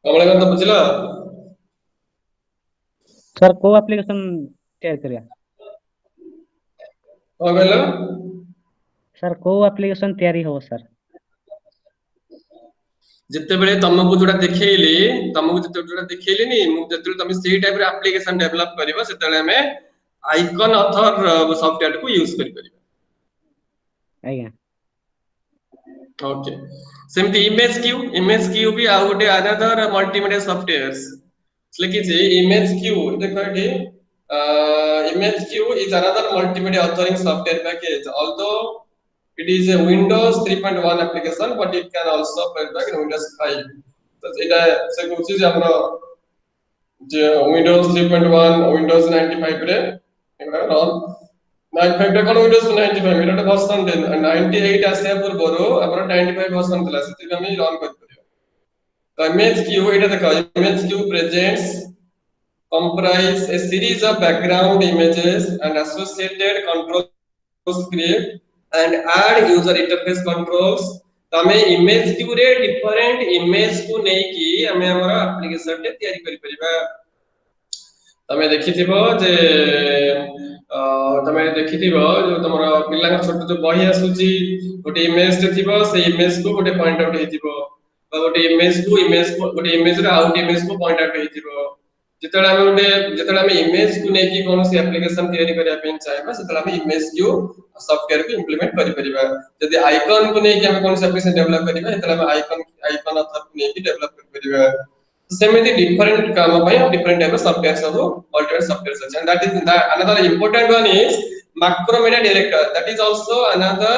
कमलकांत बुझला सर को एप्लिकेशन तैयार करिया कौन कहला सर को एप्लिकेशन तैयारी हो सर जिते बेले तुमको जोड़ा देखैली तुमको जिते जोड़ा देखैली नी मु जते तुम सी टाइप रे एप्लिकेशन डेवलप करबो सेतेले हमें आइकन ऑथर सॉफ्टवेयर को यूज करि परिबा आज्ञा ओके सेमती इमेज क्यू भी आ गोटे अनदर मल्टीमीडिया सॉफ्टवेयर्स लिखी छी इमेज क्यू देखो एठी image Q is another multimedia authoring software package although it is a windows 3.1 application but it can also work in windows 5 तो एटा से कोची जे हमरो जे windows 3.1 windows 95 रे एटा रन 95 टा कोन windows 95 एटा वर्जन 10 98 आसे पूर्वरो हमरो 95 वर्जन थला सेति हम रन कर परियो तो image queue एटा देखो image queue presents comprise a series of background images and associated control script and add user interface controls तमे इमेज क्यू रे डिफरेंट इमेज को नै की हमें हमरा एप्लीकेशन टे तयारी करि परिबा तमे देखिथिबो जे तमे देखिथिबो जो तमरो पिल्ला छोट जो बही आसुची गोटे इमेज टे थिबो से इमेज को गोटे पॉइंट आउट हेतिबो गोटे इमेज को गोटे इमेज रे आउट इमेज को पॉइंट आउट हेतिबो जेतला हम इमेज को नै की कोनो से एप्लीकेशन तयारी करिया पेन चाहेबा सेतला हम इमेज क्यू सॉफ्टवेयर को इंप्लीमेंट करि परिबा यदि आइकन को नै की हम कोनो से एप्लीकेशन डेवलप करिबा सेतला हम आइकन ऑथर को नै की डेवलप करि परिबा सेमिति डिफरेंट काम पय डिफरेंट टाइप ऑफ सॉफ्टवेयर सब alternate software such and that is another important one is Macromedia director that is also another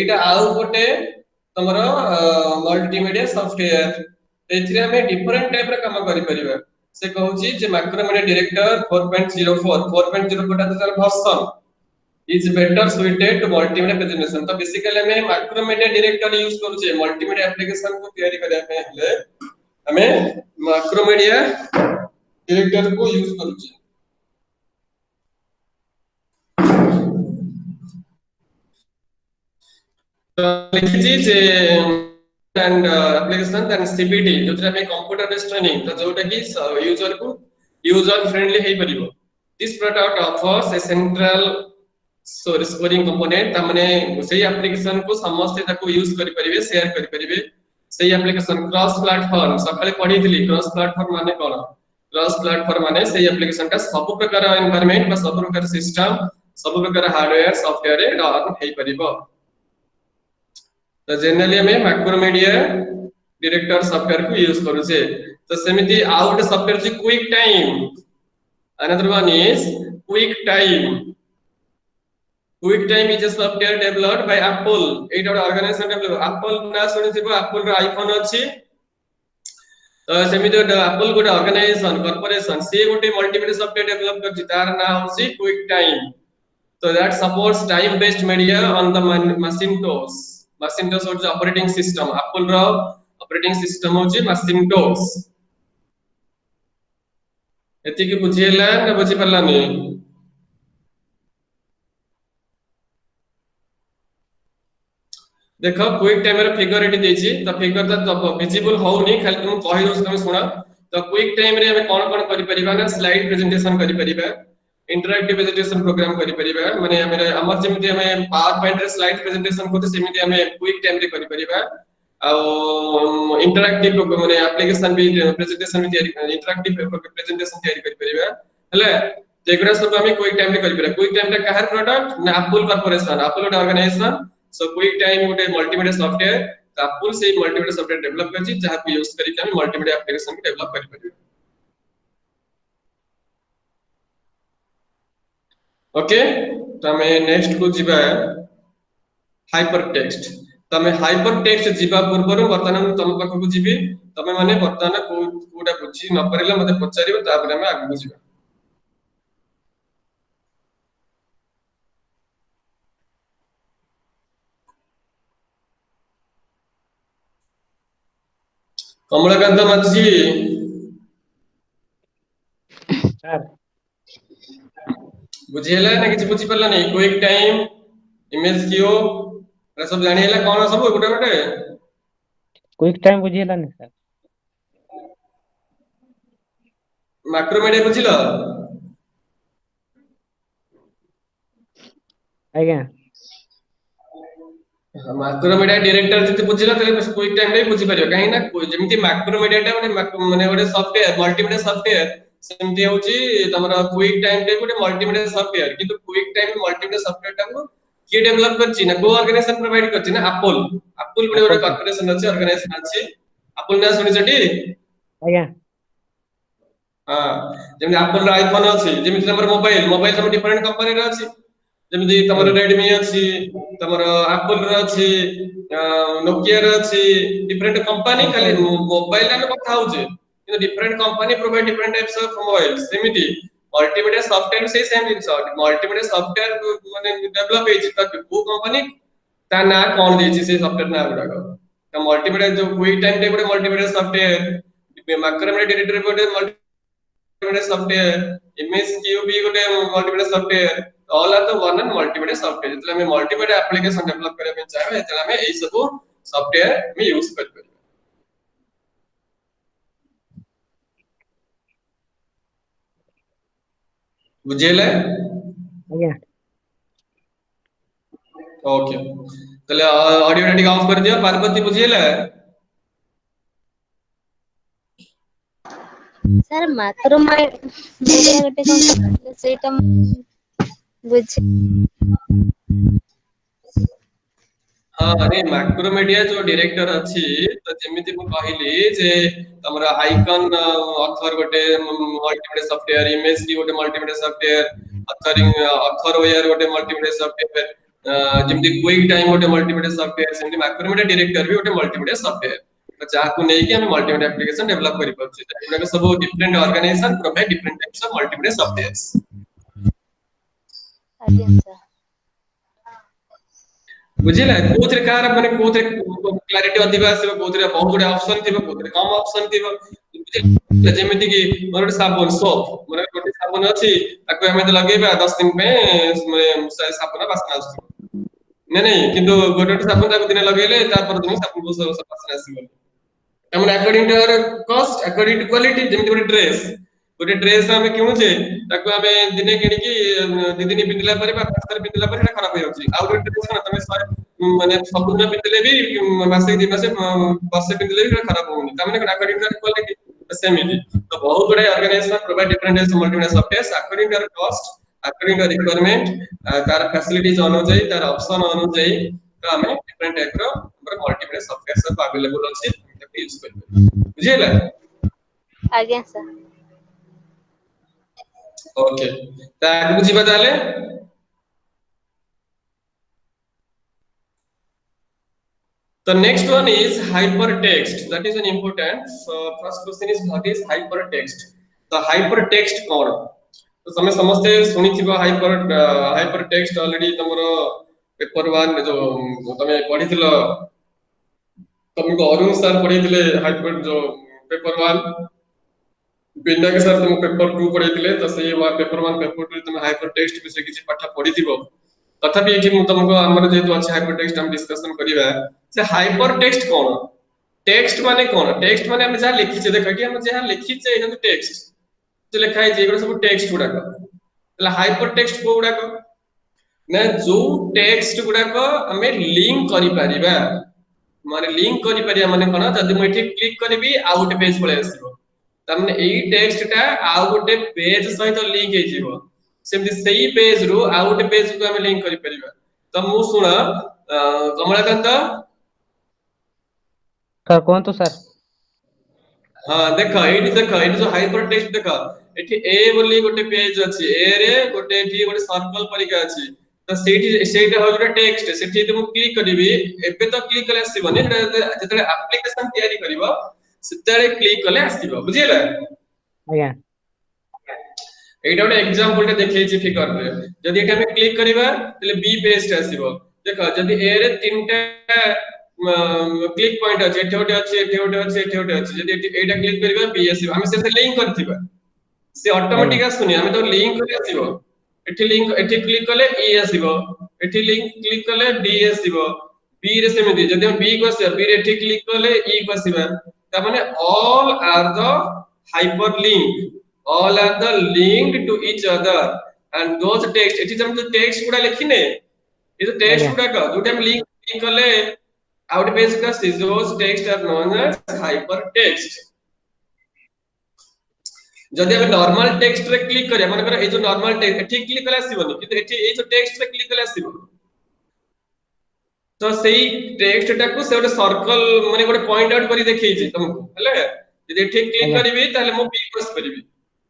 एटा आउ गोटे तमरो मल्टीमीडिया सॉफ्टवेयर एथिरे हम डिफरेंट टाइप रे काम करि परिबा से कहूची जे मैक्रोमीडिया डायरेक्टर 4.04 4.04 टा तर version is better suited to multimedia presentation तो बेसिकली हमें मैक्रोमीडिया डायरेक्टर यूज करू छे मल्टीमीडिया एप्लीकेशन को तैयारी करे में हले हमें मैक्रोमीडिया डायरेक्टर को यूज करू छे तो लिखी जी जे and application and CPT जोतरा में कंप्यूटर बेस्ड ट्रेनिंग तो जोटा की यूजर को यूजर फ्रेंडली हे परिबो this product offers a central scoring component तमने सेही एप्लीकेशन को समस्त ताको यूज करि परिबे शेयर करि परिबे सेही एप्लीकेशन क्रॉस प्लेटफॉर्म सकाळे पढितली क्रॉस प्लेटफॉर्म माने कोन क्रॉस प्लेटफॉर्म माने सेही एप्लीकेशन का सब प्रकार एनवायरनमेंट बा सब प्रकार सिस्टम सब प्रकार हार्डवेयर सॉफ्टवेयर रे रन हे परिबो तो जनरली हमें मैक्रोमीडिया डायरेक्टर सॉफ्टवेयर को यूज करू छे तो सेमिति आउट सॉफ्टवेयर जी QuickTime another one is QuickTime is a software developed by Apple एटा ऑर्गेनाइजेशन डेवलप एप्पल ना सुनिथिबो एप्पल रो आईफोन अछि तो सेमिति एप्पल गोटे ऑर्गेनाइजेशन कॉर्पोरेशन से गोटे मल्टीमीडिया सॉफ्टवेयर डेवलप कर तार ना होछि QuickTime so that supports time based media on the Macintosh or the operating system Apple ro operating system hoji Macintosh एति की बुझियला ना बुझि परलानी देखो क्विक टाइम रे फिगर एटी देछि त फिगर त विजिबल होउनी खाली तुम कहि दोस तुम सुना तो क्विक टाइम रे हम कोन कोन करि परिबा ना स्लाइड प्रेजेंटेशन करि परिबा इंटरैक्टिव प्रेजेंटेशन प्रोग्राम करि परिबा माने हमर जेमिति हमें पावर पॉइंट रे स्लाइड प्रेजेंटेशन कोते सेमिति हमें क्विक टाइम रे करि परिबा आ इंटरैक्टिव माने एप्लीकेशन भी प्रेजेंटेशन भी इंटरैक्टिव प्रेजेंटेशन तयारी करि परिबा हले जेगरा सब हमें क्विक टाइम रे करि परिबा क्विक टाइम रे काहर प्रोडक्ट ना Apple corporation Apple organization so QuickTime गोटे मल्टीमीडिया सॉफ्टवेयर एप्पल से मल्टीमीडिया सॉफ्टवेयर डेवलप करछि जहा पे यूज करि के हम मल्टीमीडिया एप्लीकेशन को डेवलप करि परिबा ओके तमे नेक्स्ट को जिबा हाइपर टेक्स्ट तमे हाइपर टेक्स्ट जिबा पूर्वरु वर्तमान तम पाख को जिबी तमे माने वर्तमान कोडा बुझी न परिला मते पचारिबो तापर हम आगु जिबा कमलाकांत माझी ସାର୍ बुझिला ना किछ बुझी परला नहीं quick time image Q era सब जानि ହେଲା कोन सब गोटे गोटे क्विक टाइम बुझी हेलानी ସାର୍ मैक्रोमीडिया बुझिलो ଆଜ୍ଞା मैक्रोमीडिया डायरेक्टर जति बुझिला तले क्विक टाइम रे बुझी परियो काहे ना जेमिति मैक्रोमीडिया टा माने गोटे सॉफ्टवेयर मल्टीमीडिया सॉफ्टवेयर सेमति होची तमरा क्विक टाइम रे गोटे मल्टीमीडिया सॉफ्टवेयर किंतु क्विक टाइम मल्टीमीडिया सॉफ्टवेयर टा को किए डेवलप करची ना को ऑर्गेनाइजेशन प्रोवाइड करची ना एप्पल एप्पल गोटे गोटे ଆପଣ कॉर्पोरेशन अछि ऑर्गेनाइजेशन अछि एप्पल ना सुनि छटी ଆଜ୍ଞା हां जेमिति एप्पल रो आईफोन अछि जेमिति हमर मोबाइल मोबाइल सब डिफरेंट कंपनी रो अछि जेमिति तमर ଆଜ୍ଞା रेडमी अछि तमर एप्पल रो अछि नोकिया रो अछि डिफरेंट कंपनी खाली सैमसंग मोबाइल रे କଥା होउचे किंतु different company provide different types of mobile सेमिति मल्टीमीडिया सॉफ्टवेयर से सेम जिंस मल्टीमीडिया सॉफ्टवेयर माने डेवलप हेछि त को कंपनी ता ना कोन देछि से सॉफ्टवेयर ना गुडा त मल्टीमीडिया जो क्विक टाइम रे गोटे मल्टीमीडिया सॉफ्टवेयर मैक्रोमीडिया डायरेक्टर गोटे मल्टीमीडिया सॉफ्टवेयर इमेज क्यू भी गोटे multimedia software all are the one and multimedia software जतले हमें मल्टीमीडिया एप्लीकेशन डेवलप करे पे चाहे जतले हमें एई सब सॉफ्टवेयर में यूज कर पे बुझेले ଆଜ୍ଞା ओके तले ऑडियो रेडी ऑफ कर दियो पार्वती बुझेले ସାର୍ ମାକ୍ରୋ ଗୋଟେ କଣ ସେଇଟା ବୁଝି हाँ अरे मैक्रोमीडिया जो डायरेक्टर अछि तो जेमिति मु कहिली जे हमरा आइकन अथर गोटे मल्टीमीडिया सॉफ्टवेयर इमेज की गोटे मल्टीमीडिया सॉफ्टवेयर अथर वेयर गोटे मल्टीमीडिया सॉफ्टवेयर जेमिति क्विक टाइम गोटे मल्टीमीडिया सॉफ्टवेयर सेमिति मैक्रोमीडिया डायरेक्टर भी गोटे मल्टीमीडिया सॉफ्टवेयर तो जाको नै कि हम मल्टीमीडिया एप्लीकेशन डेवलप करि पछी एटा सब different organization provide different types of multimedia softwares ଆଜ୍ଞା ସାର୍ बुझिला कोथरे कार माने कोथरे क्लैरिटी अधिक आसीबो कोथरे बहुत गुडे ऑप्शन थिबो कोथरे कम ऑप्शन थिबो बुझिला जेमिति कि मोर साबुन सोप मोर गोटे साबुन अछि ताको हमें तो लगेबा 10 दिन पे माने साबुन बासना आसु नै किंतु गोटे साबुन ताको दिन लगेले तापर दिन साबुन को बासना आसीबो हमर according to our cost according to quality जेमिति गोटे ड्रेस हमें किनुचे ताको हमें दिने किनि कि दि दिन पिंदिला परे बा पांच दिन पिंदिला परे खराब हो जाउची आ गोटे ड्रेस ना तमे माने सबुदिन पिंदिले भी मासे दि मासे वर्षे पिंदिले भी खराब होउनी तमे अकॉर्डिंग टू क्वालिटी सेमिति तो बहुत गुडे organization provide different types multimedia software according to cost according to requirement तार फैसिलिटीज अनुसार तार ऑप्शन अनुसार तो हमें डिफरेंट टाइप रो मल्टीमीडिया सॉफ्टवेयर सब अवेलेबल अछि ताको यूज कर बुझिला ଆଜ୍ଞା ସାର୍ ओके ता आगु जिबा ताले the next one is hypertext that is an important so first question is what is hypertext the hypertext कोन तो समय समझते सुनी थिबा hypertext ऑलरेडी तमरो पेपर 1 जो तमे पढी थिलो तुमको अरुण सर पढी थिले हाइपर जो पेपर 1 बिना के सर तुम पेपर 2 पढी थिले तो से पेपर 1 पेपर 2 तुम hypertext विषय किछि पाठ पढी थिबो तथापि एठी मु तुमको हमर जेतु अछि हाइपरटेक्स्ट हम डिस्कशन करिबा से हाइपरटेक्स्ट कोन टेक्स्ट माने कोन टेक्स्ट माने हम जहा लिखि छे देखा कि हम जहा लिखि छे एटा टेक्स्ट जे लिखा है जे सब टेक्स्ट गुडा को तला हाइपरटेक्स्ट को गुडा को ना जो टेक्स्ट गुडा को हमें लिंक करि परिबा माने लिंक करि परिया माने कोन जदि म एठी क्लिक करबी आ गोटे पेज पळे आसीबो तमने एई टेक्स्ट टा आ गोटे पेज सहित लिंक हे जिवो सेमति सही पेज रु आ गोटे पेज को हम लिंक करि परिबा त मु सुना कमलाकांत ସାର୍ କୁହନ୍ତୁ ସାର୍ हां देखा एठी जो हाइपरटेक्स्ट देखा एठी ए बोली गोटे पेज अछि ए रे गोटे एठी गोटे सर्कल परिका अछि त सेठी हो गोटे टेक्स्ट सेठी त मु क्लिक करबी एबे तो क्लिक कले आसीबनी जतले एप्लीकेशन तयारी करबो सेतले क्लिक कले आसीबो बुझिला ଆଜ୍ଞା एटा गोटे एग्जांपल टे देखै छी फिगर रे जदि एटा हम क्लिक करबा तले बी पेज टे आसीबो देखो जदि ए रे तीनटा क्लिक पॉइंट अछि एठे ओटे अछि एठे ओटे अछि एठे ओटे अछि जदि एटा क्लिक करबा बी आसीबो हम से लिंक करथिबा से ଆଜ୍ଞା ऑटोमेटिक आसुनी हम तो लिंक करे आसीबो एठी लिंक एठी क्लिक कले ई आसीबो एठी लिंक क्लिक कले डी आसीबो बी रे सेमिति जदि हम बी को आसीबा बी रे एठी क्लिक कले ई को आसीबा त माने all are the hyperlink all are the linked to each other and those text एठी जम तो टेक्स्ट गुडा लिखिने ये तो टेक्स्ट ଆଜ୍ଞା गुडा का जोटा हम लिंक कले आउट पेज का those text are known as hypertext जदि हम नॉर्मल टेक्स्ट रे क्लिक करिया माने कर ए जो नॉर्मल टेक्स्ट एठी क्लिक कले आसीबनी किंतु एठी ए जो टेक्स्ट रे क्लिक कले आसीबो तो सेही टेक्स्ट टाकू से गोटे सर्कल माने गोटे पॉइंट आउट करी देखै छै तुमको हेले यदि एठी क्लिक ଆଜ୍ଞା करबी ताले मो बी को परिबी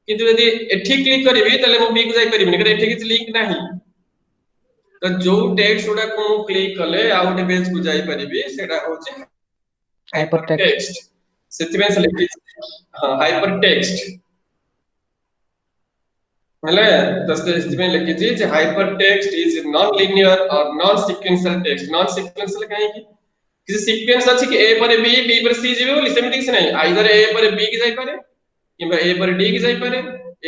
किंतु यदि एठी क्लिक करबी ताले मो बी को जाई परिबनी कारण एठी किछ लिंक नाही तो जो टेक्स्ट गुडा को क्लिक कले आउट पेज को जाई परिबी सेटा होचे हाइपर ହାଇପରଟେକ୍ସଟ टेक्स्ट ସେଥିପାଇଁ ସେ ଲେଖିଛି ହଁ ହାଇପର ଟେକ୍ସଟ ହେଲେ ତ ସେଥିପାଇଁ ଲେଖିଛି ଯେ hypertext is non linear or non sequential text non sequential କାହିଁକି କିଛି ସିକ୍ୱେନ୍ସ ଅଛି କି a ପରେ b b ପରେ c ଯିବେ ବୋଲି ସେମିତି କିଛି ନାହିଁ ଆଇଦର a ପରେ b କି ଯାଇପାରେ କିମ୍ବା a ପରେ d କି ଯାଇପାରେ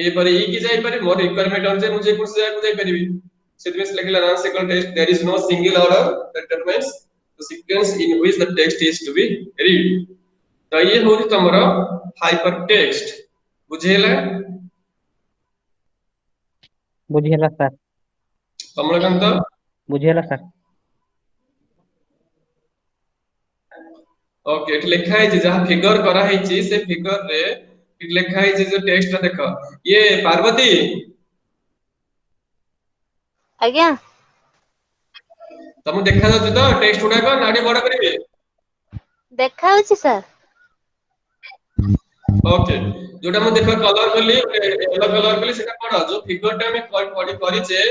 a ପରେ e କି ଯାଇପାରେ ମୋର ରିକ୍ୱାୟରମେଣ୍ଟ ଅନୁସାରେ ମୁଁ ଯେ କୌଣସି ଜାଗାକୁ ଯାଇପାରିବି ସେଥିପାଇଁ ସେ ଲେଖିଲା non sequential text there is no single order that determines the sequence in which the text is to be read तो ये होगी तमरो हाइपर टेक्स्ट बुझेला ବୁଝିହେଲା ସାର୍ कमलकांत ବୁଝିହେଲା ସାର୍ ओके एठी लिखा है जहां फिगर करा है से फिगर रे लिखा है जो टेक्स्ट देखो ये पार्वती आज्ञा तुम देखा जाउछ तो टेक्स्ट उडा को नाडी बड़ करिवे देखा होची सर ओके जोटा हम देखो कलर कली येलो कलर कली सेटा पढ़ो जो फिगर टा में पढ़ी करिचे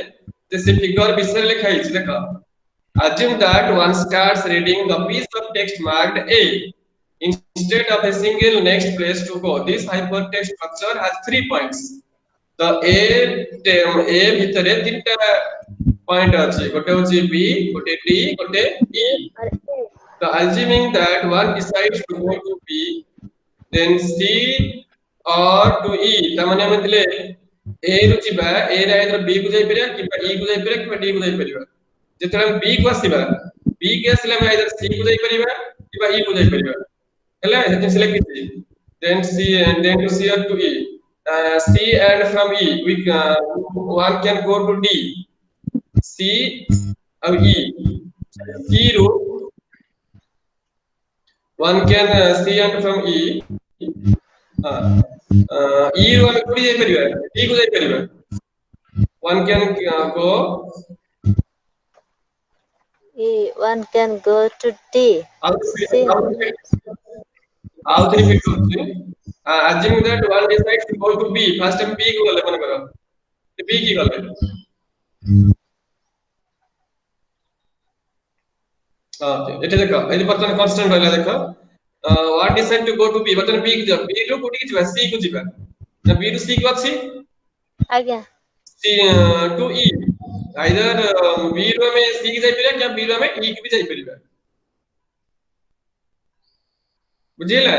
से फिगर विषय लिखा है देखो assume that one starts reading the piece of text marked A instead of a single next place to go. This hypertext structure has 3 points. तो A भितरे तीनटा पॉइंट अछि गोटे होछि B गोटे D गोटे E तो assuming that one decides to go to B then C or to E त माने हम दिले A रु जिबा A रे आइदर B को जाई परिया किबा E को जाई परिया किबा D को जाई परिया जेतरा हम B को आसीबा B के आसले हम आइदर C को जाई परिबा किबा E को जाई परिबा ହେଲା ସେଠି ସିଲେକ୍ଟ କିଛି then C and then to C or to E C and from E we one can go to D C और E C ରୁ one can C and from E E ରୁ ଆମେ କୋଠି ଯାଇ परिबा D को ଯାଇ परिबा one can go one can go to D C ଆଉ 3 fit होची assuming that one decides to go to B first time B को गले मन करो B की गले एटे देखो एली बर्तन कांस्टेंट रहला देखो what decide to go to B बर्तन B की जा B रो कोठी की जिबा C को जिबा ना B रो C को अछि आज्ञा C to E either B रो में C की जाई परिया क्या B रो में E की भी जाई परिया बुझिला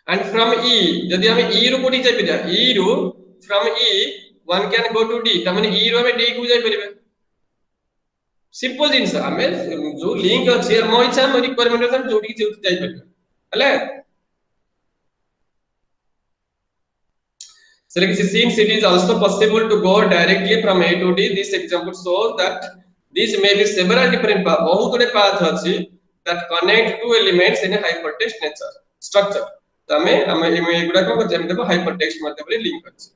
and from E जदि हम E रो कोठी जाई परिया E row from E one can go to D त माने E रो में D को जाई परिबा सिंपल जिंस हमें जो लिंक अछि मो इच्छा मो रिक्वायरमेंट हम जोडी के जाई परिबा हले so like since it is also possible to go directly from A to D this example shows that these may be several different paths बहुत गुडे path अछि that connect two elements in a hypertext nature structure तमे हम एगुडा को GeM देखो hypertext माध्यम रे लिंक अछि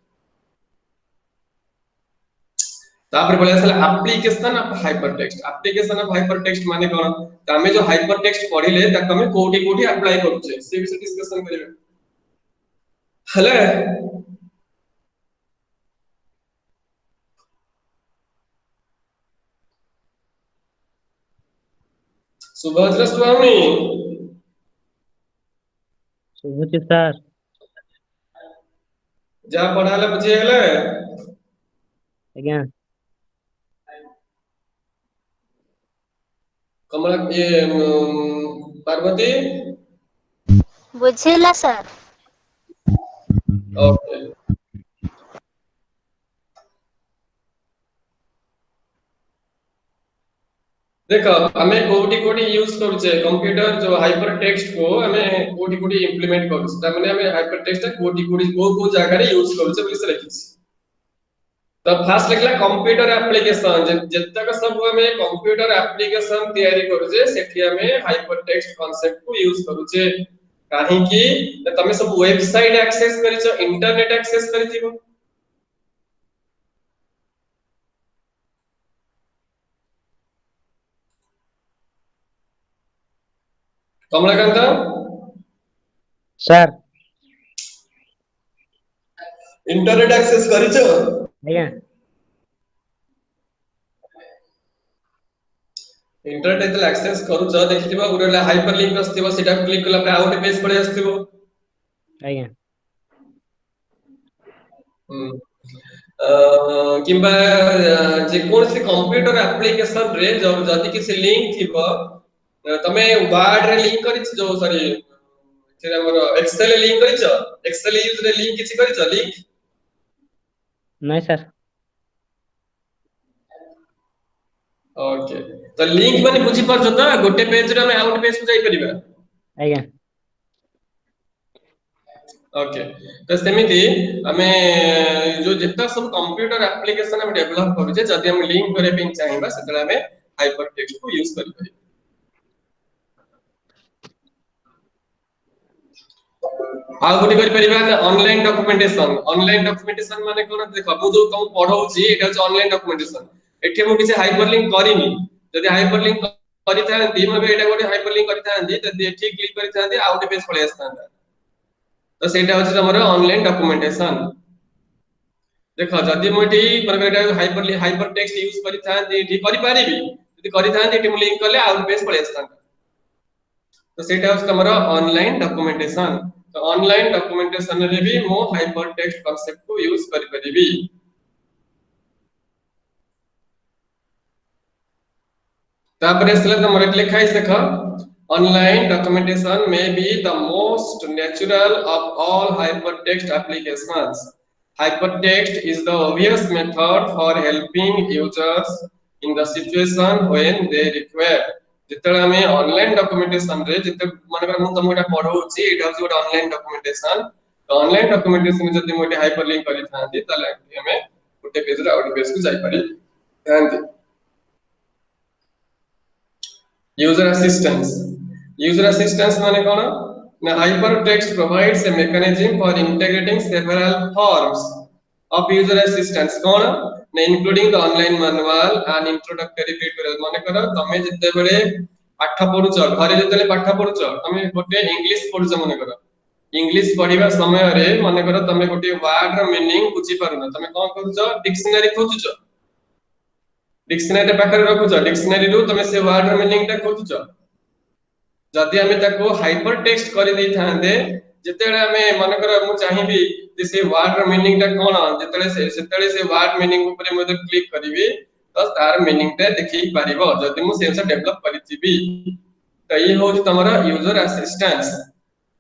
तापर बोले असला एप्लीकेशन ऑफ हाइपरटेक्स्ट माने कोन तमे जो हाइपरटेक्स्ट पढिले ताको हम कोठी कोठी अप्लाई करू छे से विषय डिस्कशन करिवे हले सुभद्रा स्वामी ଶୁଭୁଛି ସାର୍ जा पढ़ाले बुझी गेले ଆଜ୍ଞା कमला ये पार्वती बुझिला सर। ओके देख आमे कोठी कोठी यूज करूचे कंप्यूटर जो हाइपर टेक्स्ट को आमे कोठी कोठी इंप्लीमेंट करूचे त माने आमे हाइपर टेक्स्ट कोठी कोठी को जगह रे यूज करूचे बोली से लिखिस तो फास्ट लिखला कंप्यूटर एप्लीकेशन जतक सब हमें कंप्यूटर एप्लीकेशन तैयारी करूचे सेठी हमें हाइपर टेक्स्ट कांसेप्ट को यूज करूचे काहे कि तमे सब वेबसाइट एक्सेस करिछ इंटरनेट एक्सेस करिथिबो कमलाकांत सर इंटरनेट एक्सेस करिछ आज्ञा इंटरनेट जब एक्सेस करूछ देखिथिबो गुरे हाइपर लिंक आस्थिबो सेटा क्लिक कला पे आउट पेज पड़े आस्थिबो आज्ञा किंबा जे कोनसे कंप्यूटर एप्लीकेशन रे जदी किसी लिंक थिबो तमे वर्ड रे लिंक करिछ जो सॉरी से हमर एक्सेल लिंक करिछ एक्सेल यूज रे लिंक किछि करिछ लिंक नहीं सर ओके तो लिंक माने बुझी परछ त गोटे पेज रे हम आउट पेज को जाई परिबा आज्ञा ओके तो सेमिति हमें जो जितना सब कंप्यूटर एप्लीकेशन हम डेवलप करूचे जदी हम लिंक करे पे चाहिबा सेतला हमें हाइपर टेक्स्ट को यूज करि परिबा आ गुडी करि परिबा ऑनलाइन डॉक्यूमेंटेशन माने कोन देखो मु जो तुम पढौची एटा छ ऑनलाइन डॉक्यूमेंटेशन एठे मु किछ हाइपरलिंक करिनी जदी हाइपरलिंक करि थांती मबे एटा गोटे हाइपरलिंक करि थांती जदी एठी क्लिक करि थांती आउट पेज पळे आस्तांता तो सेटा होछि हमर ऑनलाइन डॉक्यूमेंटेशन देखो जदी मोटी परगेटा हाइपर टेक्स्ट यूज करि थांती एठी करि पारिबी जदी करि थांती एठी मु लिंक करले आउट पेज पळे आस्तांता तो सेटा होछि हमर ऑनलाइन डॉक्यूमेंटेशन तो ऑनलाइन डॉक्यूमेंटेशन रे भी मो हाइपर टेक्स्ट कांसेप्ट को यूज करि परिबी तापरे स्लेट नंबर 1 लिखा है देखो online documentation may be the most natural of all hypertext applications hypertext is the obvious method for helping users in the situation when they require जितले हमें online documentation रे जिते माने हम तुमटा पढौची एटा होची गोटे ऑनलाइन डॉक्यूमेंटेशन तो ऑनलाइन डॉक्यूमेंटेशन जदी मोटे हाइपरलिंक करि थांती तले हमें गोटे पेज रे आउट पेज को जाई पारि थांती यूजर असिस्टेंस माने कोन ना hypertext provides a mechanism for integrating several forms of user assistance कोन ना including the online manual and introductory tutorial माने करो तमे जते बेले पाठ पढुछ घरे जते पाठ पढुछ तमे गोटे इंग्लिश पढुछ माने करो इंग्लिश पढिबा समय रे माने करो तमे गोटे वर्ड रो मीनिंग बुझी पारुना तमे कोन करूछ डिक्शनरी खोजुछ डिक्शनरी पाखरे रखुछ डिक्शनरी रु तमे से वर्ड रो मीनिंग ता खोजुछ जदि हमें ताको हाइपर टेक्स्ट करि दै थांदे जेतेले हमें मन कर मु चाहिबी जे से वर्ड रो मीनिंग ता कोन जेतेले से वर्ड मीनिंग ऊपर मते क्लिक करिवि तो तार मीनिंग ता देखि पारिबो जदि मु सेंस डेवलप करिथिबी तो ये हो तमरा यूजर असिस्टेंस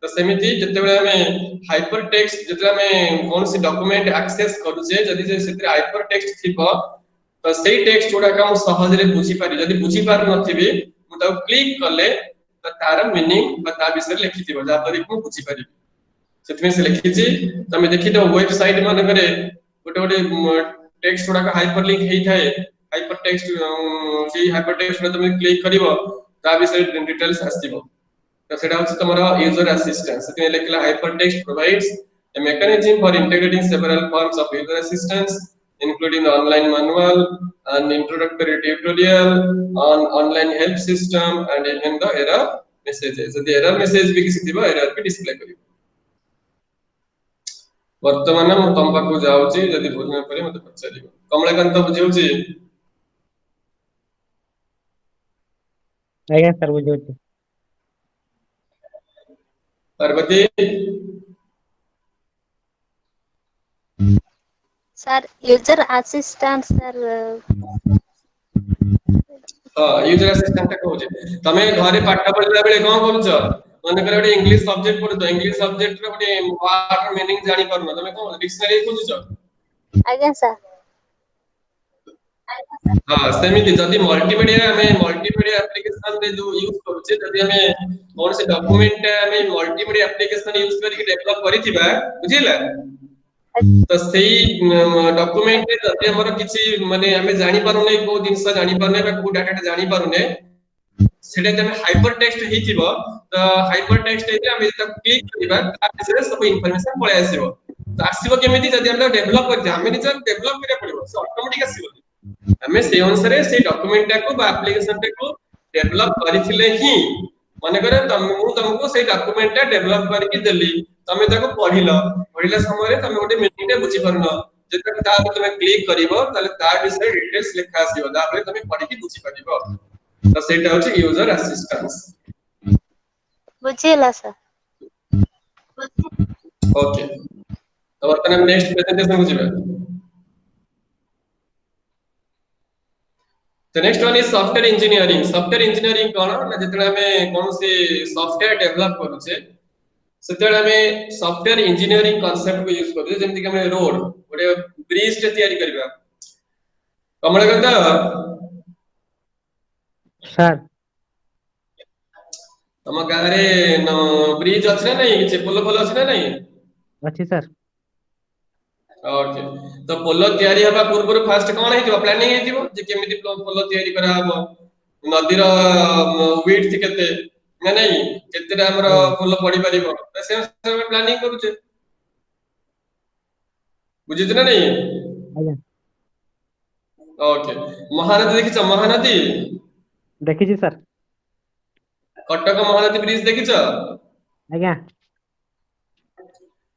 तो सेमिति जेतेले हमें हाइपर टेक्स्ट जेतेले हमें कोन से डॉक्यूमेंट एक्सेस करूचे जदि से सेते हाइपर टेक्स्ट थिबो तो सेही टेक्स्ट गुडा का मु सहज रे बुझी पारि जदि बुझी पार नथिबी मु ताको क्लिक करले तो तार मीनिंग बता विषय लिखिथिबो जा परि को बुझी पारि सेतमे से लिखिछि तमे देखि तो वेबसाइट माने करे गोटे गोटे टेक्स्ट गुडा का हाइपरलिंक हेई थाए हाइपर टेक्स्ट से हाइपर टेक्स्ट में तमे क्लिक करिवो ता विषय डिटेल्स आस्तिबो तो सेटा होछि तमरा यूजर असिस्टेंस सेतमे लिखला hyper text provides a mechanism for integrating several forms of user assistance including the online manual and introductory tutorial on online help system and even the error messages the error message भी किसी दिबा error पे display करियो वर्तमान हम तम पाखु जाउची जदी बुझमे परे मते पछारिबो कमलाकांत बुझिउची आज्ञा सर बुझिउची Parvati sir user assistant sir हाँ यूजर असिस्टेंट कहूचे तमे घरे पाठ पढला बेले कोन करूछ माने करे गोटे इंग्लिश सब्जेक्ट पढुछ इंग्लिश सब्जेक्ट रो गोटे वर्ड मीनिंग जानि परनो तमे कोन डिक्शनरी खोजुछ आज्ञा सर हाँ सेमिति जदि मल्टीमीडिया एप्लीकेशन रे जो यूज करूचे जदि हमें कौन से डॉक्यूमेंट हमें मल्टीमीडिया एप्लीकेशन यूज करके डेवलप करिथिबा बुझिला तो सेही डॉक्यूमेंट रे जदि हमर किछि माने हमें जानि पारुने को जिंस जानि पारुने बा को डाटा जानि पारुने सेटा जब हाइपर टेक्स्ट हिथिबो तो हाइपर टेक्स्ट हे हम जब क्लिक करिबा ता विषय सब इंफॉर्मेशन पळे आसीबो तो आसीबो केमिति जदि हम डेवलप करथि हम निजे डेवलप करिया पड़िबो से ऑटोमेटिक आसीबो हमें से अनुसार से डॉक्यूमेंट को बा एप्लीकेशन को डेवलप करिथिले ही माने करे तुमको से डॉक्यूमेंट डेवलप करके देली तमे ताको पढिला समय तमे गोटे मीनिंग बुझी परनो जेतक ता तुमे क्लिक करिवो ताले ता विषय डिटेल्स लिखा आसीबो तापर तमे पढि के बुझी परिबो तो सेटा होची यूजर असिस्टेंस बुझिला सर ओके तो वर्तमान नेक्स्ट प्रेजेंटेशन बुझिबा तो next one is software engineering कौन ना जेतले हमें कौन से सॉफ्टवेयर डेवलप करूचे सेतले हमें सॉफ्टवेयर इंजीनियरिंग कांसेप्ट को यूज करूचे जेमति कि हमें रोड गोटे ब्रिज टे तयारी करबा कमल गंदा सर तम गां रे ब्रिज अछि ना नहीं कि पोल पोल अछि ना नहीं अच्छी सर ओके तो पोल तयारी हबा पूर्व फास्ट कोन हेतिबो प्लानिंग हेतिबो जे केमिति पोल तयारी करा हबो नदीर विड्थ केते ना नहीं केतेटा हमर पोल पड़ी परिबो से प्लानिंग करूचे बुझित ना नहीं आज्ञा ओके महानदी देखिछ महानदी देखी छी सर कटक महानदी ब्रिज देखिछ आज्ञा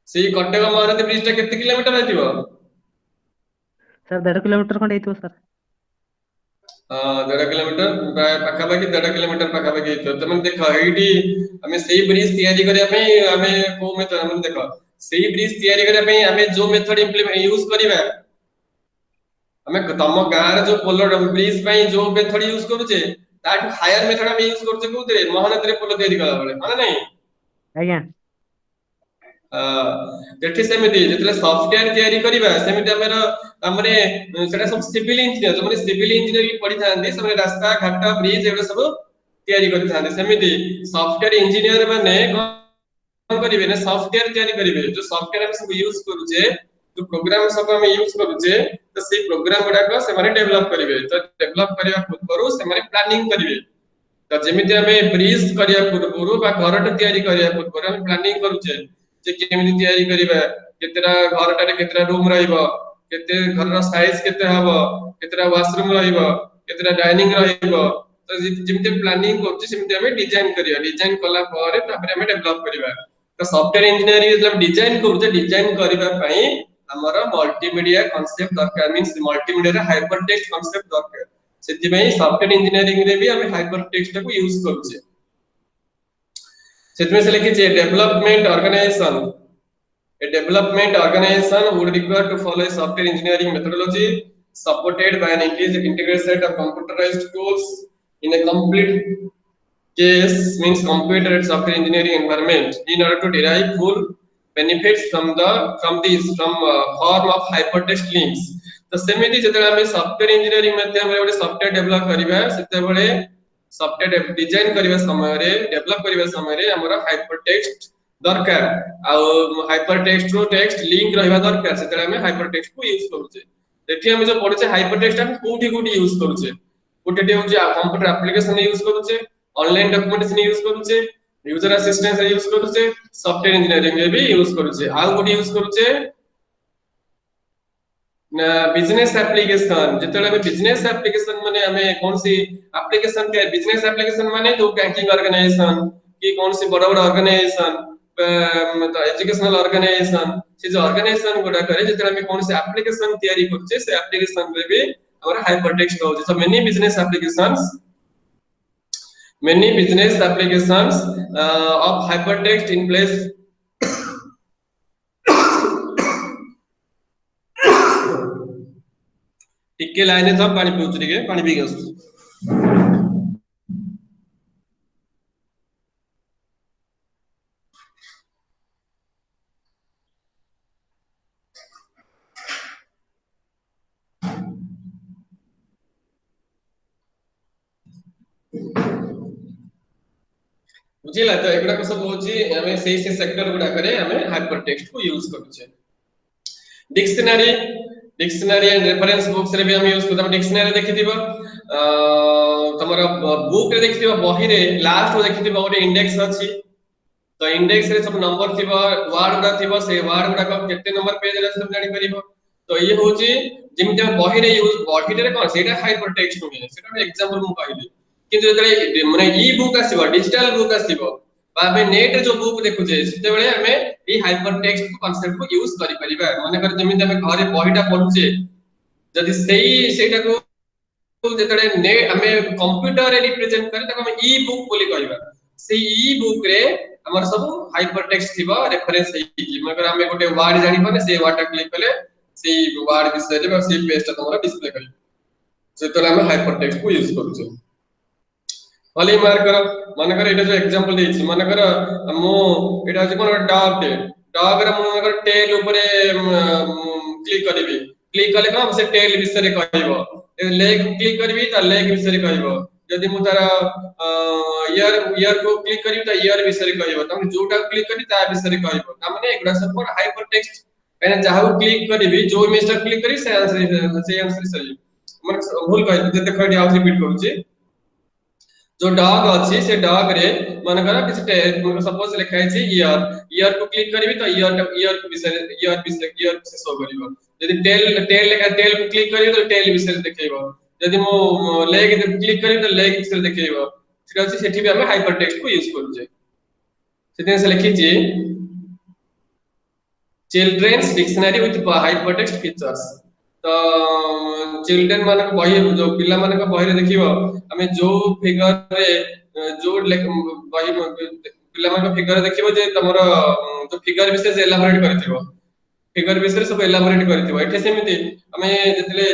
सेही कटक महानदी ब्रिज टा केते किलोमीटर हेतिबो सर 1.5 किलोमीटर खंड हेतिबो सर 1.5 किलोमीटर प्राय पाखा पाखी 1.5 किलोमीटर पाखा पाखी हेतिबो तमे देख एडी हमें सेही ब्रिज तयारी करिया पई हमें को मेथड हम देख सेही ब्रिज तयारी करिया पई हमें जो मेथड इम्प्लीमेंट यूज करिबा हमें तम गार जो पोल ब्रिज पई जो मेथड यूज करूचे ताठ हायर मेथड हम यूज करछे कोते महानदी रे पोल तयारी कला बेले माने नहीं आज्ञा जेठी सेमिति जेतले सॉफ्टवेयर तयारी करिबा सेमिति हमर हमरे सेटा सब सिविल इंजीनियर जो सिविल इंजीनियरिंग पढी थांदे सब रास्ता घाट ब्रिज एबे सब तयारी करि थांदे सेमिति सॉफ्टवेयर इंजीनियर माने कोन करिवे ने सॉफ्टवेयर तयारी करिवे जो सॉफ्टवेयर हम सब यूज करूचे जो प्रोग्राम सब हम यूज करूचे तो से प्रोग्राम गुडा को से माने डेवलप करिवे तो डेवलप करिया पूर्व से माने प्लानिंग करिवे तो जेमिति हमें ब्रिज करिया पूर्व बा घरटा तयारी करिया पूर्व हम प्लानिंग करूचे जे केमिति तयारी करिबा केतेरा घरटारे केतेरा रूम रहइबो केते घरर साइज केते हबो केतेरा वॉशरूम रहइबो केतेरा डाइनिंग रहइबो तो जेमिति प्लानिंग करछि सेमिति हमें डिजाइन करिया डिजाइन कला पारे तापर हमें डेवलप करिबा तो सॉफ्टवेयर इंजीनियरिंग जब डिजाइन करूचे डिजाइन करिबा पई हमर मल्टीमीडिया कांसेप्ट दरकार मींस मल्टीमीडिया रे हाइपर टेक्स्ट कांसेप्ट दरकार सेति पई सॉफ्टवेयर इंजीनियरिंग रे भी हमें हाइपर टेक्स्ट को यूज करूचे सेतमे से लिखी छे development organization A development organization would require to follow a software engineering methodology supported by an integrated set of computerized tools in a complete case means computer and software engineering environment in order to derive full benefits from form of hypertext links तो सेमिति जेतले हम software engineering माध्यम रे ଗୋଟେ software develop करिबा सेते बेले software design करिबा समय रे डेवलप करिबा समय रे हमर हाइपरटेक्स्ट दरकार आ हाइपरटेक्स्ट रो टेक्स्ट लिंक रहबा दरकार सेते हम हाइपरटेक्स्ट को यूज करूचे देखि हम जो पढुचे हाइपरटेक्स्ट हम कोठी कोठी यूज करूचे कोठी होचे कंप्यूटर एप्लीकेशन यूज करूचे ऑनलाइन डॉक्यूमेंटेशन यूज करूचे यूजर असिस्टेंस यूज करूचे सॉफ्टवेयर इंजीनियरिंग रे भी यूज करूचे आ कोठी यूज करूचे बिजनेस एप्लीकेशन जेतले हम बिजनेस एप्लीकेशन माने हमें कौन सी एप्लीकेशन के बिजनेस एप्लीकेशन माने जो बैंकिंग ऑर्गेनाइजेशन की कौन सी बड़ा बड़ा ऑर्गेनाइजेशन तो एजुकेशनल ऑर्गेनाइजेशन से जो ऑर्गेनाइजेशन गुडा करे जेतले हम कौन से एप्लीकेशन तयारी करछे से एप्लीकेशन रे भी हमर हाइपरटेक्स्ट होचे so many business applications of hypertext in place टिके लाइने सब पानी पीउछ टिके पानी पी गस बुझिला तो एगुडा सब होची हमें से सेक्टर गुडा करे हमें हाइपर टेक्स्ट को यूज करूचे dictionary dictionary and reference books रे भी हम यूज करतम डिक्शनरी देखिथिबो तमरा बुक रे देखिथिबो बही रे लास्ट रो देखिथिबो ओटे इंडेक्स अछि तो इंडेक्स रे सब नंबर थिबो वर्ड गुडा थिबो से वर्ड गुडा को केते नंबर पेज रे सब जानि परिबो तो ये होची जिमते बही रे यूज बही रे कोन सेटा हाइपर टेक्स्ट होय सेटा एग्जांपल मु कहली किंतु जतले माने ई बुक आसीबो डिजिटल बुक आसीबो बा हमें नेट जो बुक देखुचे सेते बेले हमें ई हाइपर टेक्स्ट कांसेप्ट को यूज करि परिबा माने कर जेमिते हमें घरे बहीटा पढुचे जदि सेटा को जेतले ने हमें कंप्यूटर रे रिप्रेजेंट करे तको हमें ई बुक बोली कहबा से ई बुक रे हमर सब हाइपर टेक्स्ट थिबा रेफरेंस हेई मगर हमें गोटे वर्ड जानि पने से वर्ड टा क्लिक कले से वर्ड विषय रे से पेज टा हमरा डिस्प्ले करी सेतले हमें हाइपर टेक्स्ट को यूज करूचे भले मार्क कर मन कर एटा जो एग्जांपल देछि मन कर मो एटा जे कोन डॉग टे डॉग रे मन कर टेल ऊपर क्लिक करबी क्लिक कले कोन से टेल विषय रे कहइबो लेग क्लिक करबी त लेग विषय रे कहइबो यदि मु तार ईयर को क्लिक करबी त ईयर विषय रे कहइबो त जोटा क्लिक करबी ता विषय रे कहइबो त माने एगुडा सब कोन हाइपर टेक्स्ट कहना चाहू क्लिक करबी जो इमेज टा क्लिक करी से आंसर सही मन भूल कहइ जे देखो एटी आउट रिपीट करूची जो डॉग अछि से डॉग रे मन करा किसी सपोज लिखा है ईयर ईयर को क्लिक करबी तो ईयर ईयर से शो करिवो यदि टेल टेल लिखा टेल को क्लिक करबी तो टेल विषय देखैबो यदि मो लेग क्लिक करबी तो लेग विषय देखैबो सेटा अछि सेठी भी हम हाइपर टेक्स्ट को यूज करूचे सेते से लिखि छी children's dictionary with hypertext features तो चिल्ड्रन मान बही जो पिला मान बही रे देखिबो हमें जो फिगर रे जो बही पिला मान फिगर देखिबो जे तमरो जो फिगर विशेष एलाबोरेट करथिबो फिगर विशेष सब एलाबोरेट करथिबो एठे सेमिति हमें जतले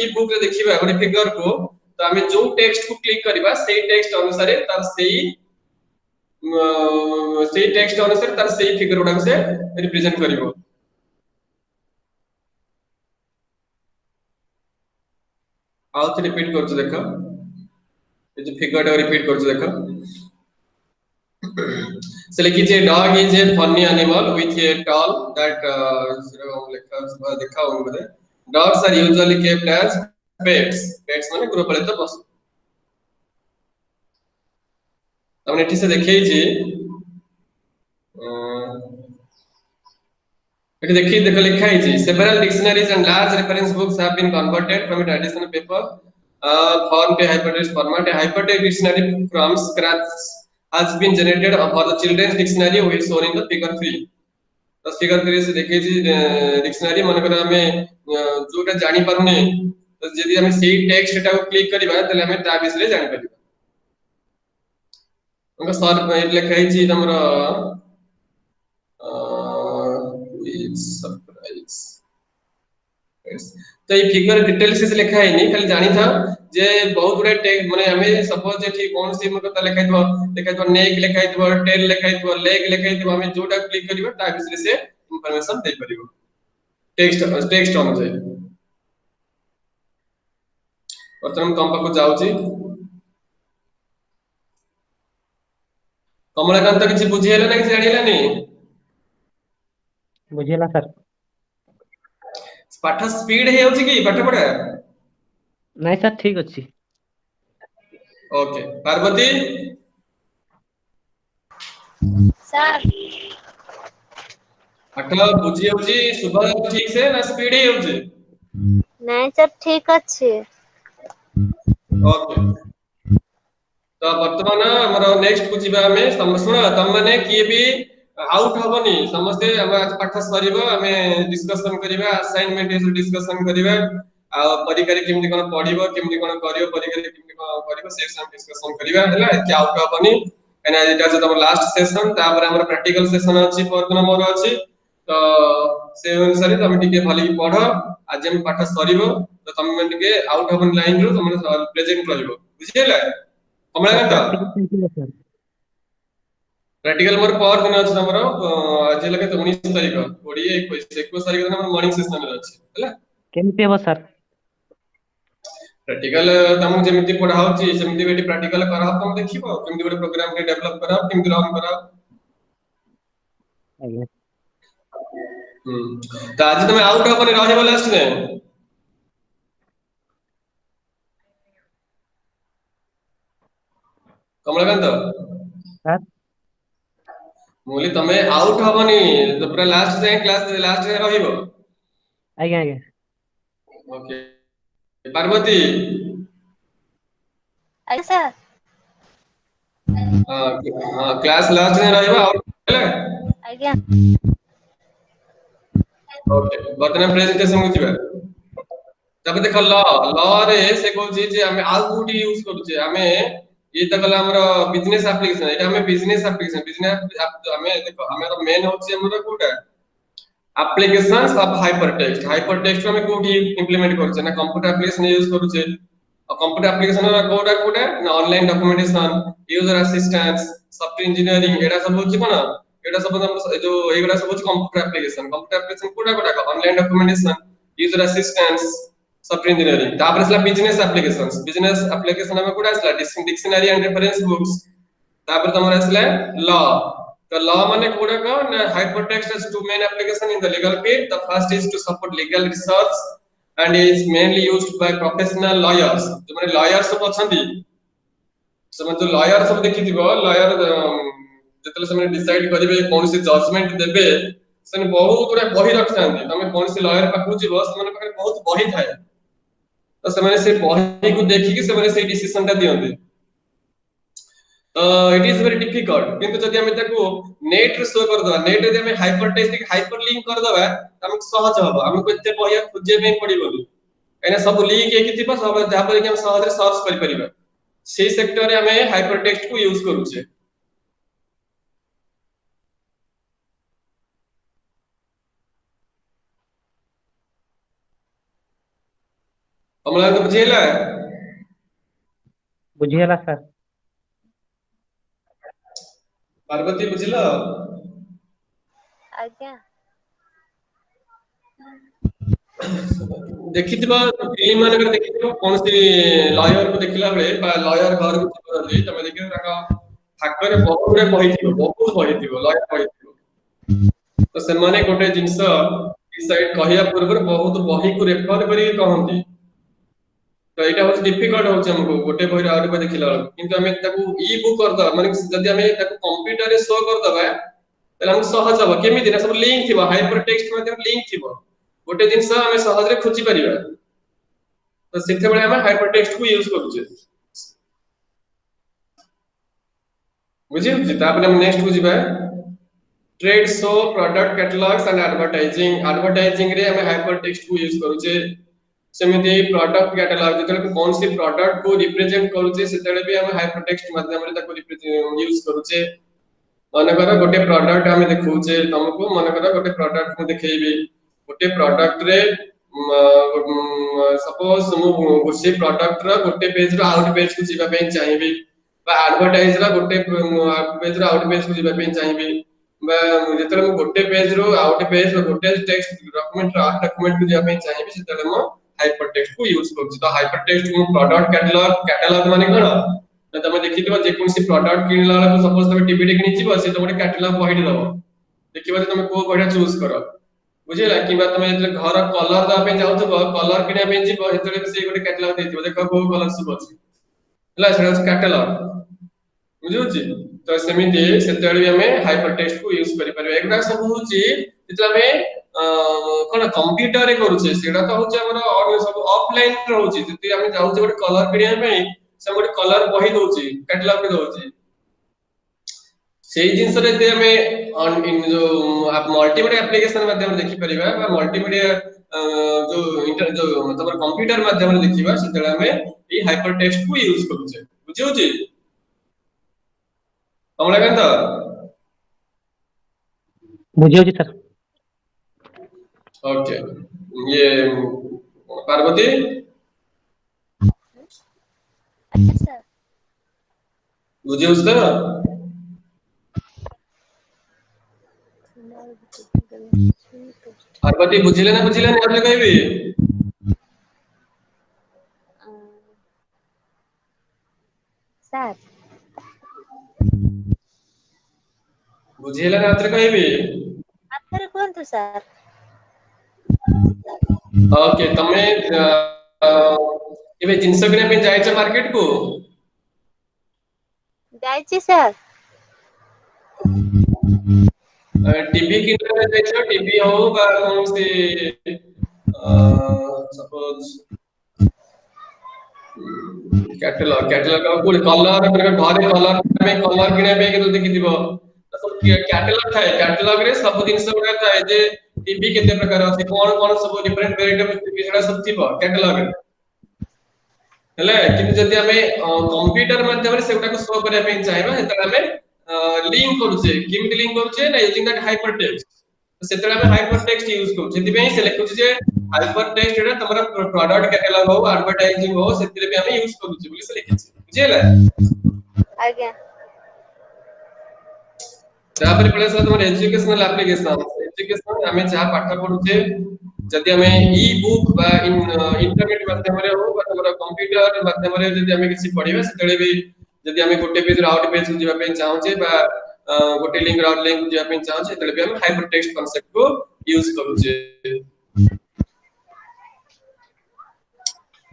ई बुक रे देखिबा गोटे फिगर को तो हमें जो टेक्स्ट को क्लिक करबा सेही टेक्स्ट अनुसार तार सेही टेक्स्ट अनुसार तार सेही फिगर गुडा से रिप्रेजेंट करिवो आउट रिपीट करछु देखो ये जो फिगर टा रिपीट करछु देखो से लिखी जे dog is a funny animal with a tall that लेखा देखा हो बोले dogs are usually kept as pets माने गृहपालित पशु हमने एठी से देखै छी एठी देखि देख लिखा है जी several dictionaries and large reference books have been converted from a traditional paper form to hypertext format a hypertext dictionary from scratch has been generated for the children's dictionary which shown in the figure 3 तो figure 3 से देखै छी dictionary मन कर हमें जोटा जानि पारुने तो यदि हमें सेही टेक्स्ट टा को क्लिक करबा तले हमें ता विषय जानि परबा उनका सर लिखा है जी हमरो सरप्राइज तो ये फिगर डिटेल से लिखा है नहीं खाली जानी था जे बहुत गुडे टेक माने हमें सपोज जे ठीक कोन सी मतलब लिखा तो नेक लिखा तो टेल लिखा तो लेग लिखा तो हमें जोटा क्लिक करिवो ता विषय से इंफॉर्मेशन दे परिवो टेक्स्ट अनुसार वर्तमान कम पाको जाउची कमलाकांत किछि बुझी हला ना किछि जानि हला नहीं बुझेला सर पाठ स्पीड हे होची की पाठ पढा नहीं सर ठीक अछि ओके पार्वती सर पाठ बुझी होची सुबह ठीक से ना स्पीड हे होची नहीं सर ठीक अछि ओके तो वर्तमान हमर नेक्स्ट बुझिबा हमें सुना तम माने किए भी आउट हबनी समस्त हम आज पाठ सरीबो हमें डिस्कशन करिबा असाइनमेंट इस डिस्कशन करिबा आ परीक्षा रे केमनी कोन पढिबो केमनी कोन करियो परीक्षा रे केमनी कोन करिबो से सब डिस्कशन करिबा हला कि आउट हबनी एना एटा जो हमर लास्ट सेशन तापर हमर प्रैक्टिकल सेशन अछि परदिन मोर अछि तो से अनुसार तुम टिके भली पढ आज हम पाठ सरीबो तो तुम टिके आउट हबनी लाइन रो तुम प्रेजेंट करिवो बुझियला सर प्रैक्टिकल मोर पर दिन अछि हमर आज लगे 19 तारिख 20 21 तारिख दिन हमर मॉर्निंग सेशन अछि हला केमते हो सर प्रैक्टिकल तुमको जमिति पढ़ा होची सेमिति बेटी प्रैक्टिकल करा हो तुम देखिबो केमति गोटे प्रोग्राम के डेवलप करा केमति रन करा। आज्ञा तो आज तुम आउट हबनी रहइबो लास्ट में कमलकांत सर मोली तमे आउट हबनी तो पूरा लास्ट जाए क्लास लास्ट जाए रहिबो। आज्ञा आज्ञा ओके पार्वती आगे सर हां हां क्लास लास्ट जाए रहिबो आउट ହେଲା। आज्ञा ओके वर्तमान प्रेजेंटेशन को जिबा तब देख ल ल रे से कहूची जे हमें आउ कोठी यूज करूचे हमें ये त गला हमर बिजनेस एप्लीकेशन एटा हमें बिजनेस एप्लीकेशन बिजनेस हमें देखो हमर मेन होची हमर कोटा एप्लीकेशंस ऑफ हाइपर टेक्स्ट हमें कोठी इंप्लीमेंट करूचे ना कंप्यूटर एप्लीकेशन यूज करूचे और कंप्यूटर एप्लीकेशन रा कोडा कोडा ना online documentation user assistance software engineering एटा सब होची कोन एटा सब हम जो एगुडा सब होची कंप्यूटर एप्लीकेशन कोडा कोडा online documentation user assistance software engineering तापर असला बिजनेस एप्लीकेशन में कोडा असला डिक्शनरी एंड रेफरेंस बुक्स तापर तमर असला लॉ तो लॉ माने कोडा को hypertext has two main application in the legal field. The first is to support legal research and is mainly used by professional lawyers. जो माने lawyers सब अछंती समय जो लॉयर सब देखिथिबो लॉयर जतले समय डिसाइड करिवे कोन से जजमेंट देबे सने बहुत गुडा बही रखथांती तमे कोन से लॉयर पाखु जिवो समय पाखे बहुत बही थाए तो समय से बही को देखि कि समय से डिसीजन ता दियंती इट इज वेरी डिफिकल्ट किंतु जदि हमें ताको नेट रे शो कर दवा नेट रे हमें हाइपरटेक्स्ट हाइपर लिंक कर दवा हमके सहज हबो हमको एते बहिया खोजे में पड़िबो एने सब लिंक एक थिबा सब जहा पर कि हम सहज रे सर्च कर परिबा से सेक्टर रे हमें हाइपरटेक्स्ट को यूज करूचे। हमला तो बुझेला बुझियला सर पार्वती बुझिला आज्ञा देखिथिबा फिल्म माने देखिथिबा कोन से लॉयर को देखिला बेले बा लॉयर घर को छिपरली तमे देखियो ताका थाकरे बहुत बहिथिबो लॉयर बहिथिबो तो से माने गोटे जिंस डिसाइड कहिया पूर्व बहुत बही को रेफर करी कहंती तो एटा होच डिफिकल्ट होच हमको गोटे बही आउट को देखिला किंतु हमें ताकू ई बुक कर द माने जदी हमें ताकू कंप्यूटर रे शो कर दबा तले हम सहज हबो केमिति ना सब लिंक थिबो हाइपर टेक्स्ट माध्यम लिंक थिबो गोटे जिंस हमें सहज रे खोजी परिबा तो सेते बेले हमें हाइपर टेक्स्ट को यूज करूचे बुझियो तापर हम नेक्स्ट को जिबा trade show product catalogues and advertising रे हमें हाइपर टेक्स्ट को यूज करूचे सेमिति प्रोडक्ट कैटलॉग जतले कौन सी प्रोडक्ट को रिप्रेजेंट करूचे सेतले भी हम हाइपर टेक्स्ट माध्यम रे ताको यूज करूचे माने करा गोटे प्रोडक्ट हमें देखौचे तुमको माने करा गोटे प्रोडक्ट को देखेबी गोटे प्रोडक्ट रे सपोज मु से प्रोडक्ट रा गोटे पेज रा आउट पेज को जिबा पे चाहिबी बा एडवर्टाइज रा गोटे पेज रा आउट पेज को जिबा पे चाहिबी बा जतले मु गोटे पेज रो आउट पेज रो गोटे टेक्स्ट डॉक्यूमेंट रा डॉक्यूमेंट को जिबा पे चाहिबी सेतले मु हाइपर टेक्स्ट को यूज करू तो हाइपर टेक्स्ट को प्रोडक्ट कैटलॉग माने कोन ना तमे देखिथिबो जे कोनसी प्रोडक्ट किनला को सपोज तमे टीवी टे किनिथिबो से तो गोटे कैटलॉग बहिडी दबो देखिबा तमे को बहिडा चूज करो बुझिला किबा तमे जे घर कलर दा पे जाउथबो कलर किना पे जिबो हेतले से गोटे कैटलॉग देथिबो देखो को कलर सब अछि हला सेटा कैटलॉग बुझुछि तो सेमिति सेतले भी हमें हाइपर टेक्स्ट को यूज करि परबे एकटा सब होछि जेतला हमें कोन कंप्यूटर रे करूछे सेटा तो होछि हमर और सब ऑफलाइन रहउछि जति हम जाउछे गोटे कलर किनिया पे से गोटे कलर बही दोछि कैटलॉग पे दोछि सेही जिंस रे ते हमें इन जो आप मल्टीमीडिया एप्लीकेशन माध्यम देखि परिबा बा मल्टीमीडिया जो इंटर जो मतलब कंप्यूटर माध्यम रे देखिबा सेतले हमें ई हाइपर टेक्स्ट को यूज करूछे बुझियोछि कमलाकांत बुझियोछि सर ओके ये पार्वती आज्ञा सर बुझियोछि त पार्वती बुझिले ना और कहबी ସାର୍ ବୁଝିହେଲା ନା ଆଉଥରେ କହିବି? ଆଉଥରେ କୁହନ୍ତୁ ସାର୍। ଓକେ, ତମେ ଏବେ ଜିନିଷ କିଣିବା ପାଇଁ ଯାଇଛ ମାର୍କେଟ କୁ? ଯାଇଛି ସାର୍। टीवी किनने में ଯାଇଛ, टीवी ହଉ ବା କୌଣସି ସପୋଜ କ୍ୟାଟଲଗ ଆଉ କୋଉଠି କଲର ଘରେ କଲର କିଣିବା ପାଇଁ କେତେ ଦେଖିଥିବ ତ ସବୁ କ୍ୟାଟଲଗ ଥାଏ। କ୍ୟାଟଲଗ ରେ ସବୁ ଜିନିଷ ଗୁଡା ଥାଏ ଯେ टीवी କେତେ ପ୍ରକାର ଅଛି, କଣ କଣ ସବୁ ଡିଫରେଣ୍ଟ ଭେରାଇଟି ଅଫ टीवी ସେଟା ସବୁ ଥିବ କ୍ୟାଟଲଗ ରେ। ହେଲେ କିନ୍ତୁ ଯଦି ଆମେ କମ୍ପ୍ୟୁଟର ମାଧ୍ୟମରେ ସେଗୁଡାକୁ ଶୋ କରିବା ପାଇଁ ଚାହିଁବା ସେତେବେଳେ ଆମେ ଲିଙ୍କ କରୁଛେ। କେମିତି ଲିଙ୍କ କରୁଛେ ନା ୟୁଜିଂ दैट ହାଇପର ଟେକ୍ସଟ। ସେତେବେଳେ ଆମେ ହାଇପର ଟେକ୍ସଟ ୟୁଜ କରୁଛେ। ସେଥିପାଇଁ ସେ ଲେଖୁଛି ଯେ ହାଇପର ଟେକ୍ସଟ ଏଟା ତମର ପ୍ରଡକ୍ଟ କ୍ୟାଟାଲଗ ହଉ ଆଡଭର୍ଟାଇଜିଂ ହଉ ସେଥିରେ ବି ଆମେ ୟୁଜ କରୁଛେ ବୋଲି ସେ ଲେଖିଛି। ବୁଝିହେଲା? ଆଜ୍ଞା। ତାପରେ ପଳେଇ ଆସିଲା ତମର ଏଜୁକେଶନାଲ ଆପ୍ଲିକେସନ। ଏଜୁକେଶନ ଆମେ ଯାହା ପାଠ ପଢୁଛେ ଯଦି ଆମେ ଇ ବୁକ୍ ବା ଇଣ୍ଟରନେଟ ମାଧ୍ୟମରେ ହଉ ବା ତମର କମ୍ପ୍ୟୁଟର ମାଧ୍ୟମରେ ଯଦି ଆମେ କିଛି ପଢିବା ସେତେବେଳେ ବି ଯଦି ଆମେ ଗୋଟେ ପେଜ ରୁ ଆଉ ଗୋଟେ ପେଜ କୁ ଯିବା ପାଇଁ ଚାହୁଁଛେ ବା ଗୋଟେ ଲିଙ୍କ ରୁ ଆଉ ଲିଙ୍କ କୁ ଯିବା ପାଇଁ ଚାହୁଁଛେ ସେତେବେଳେ ବି ଆମେ ହାଇପର ଟେକ୍ସଟ କନସେପ୍ଟ କୁ ୟୁଜ କରୁଛେ।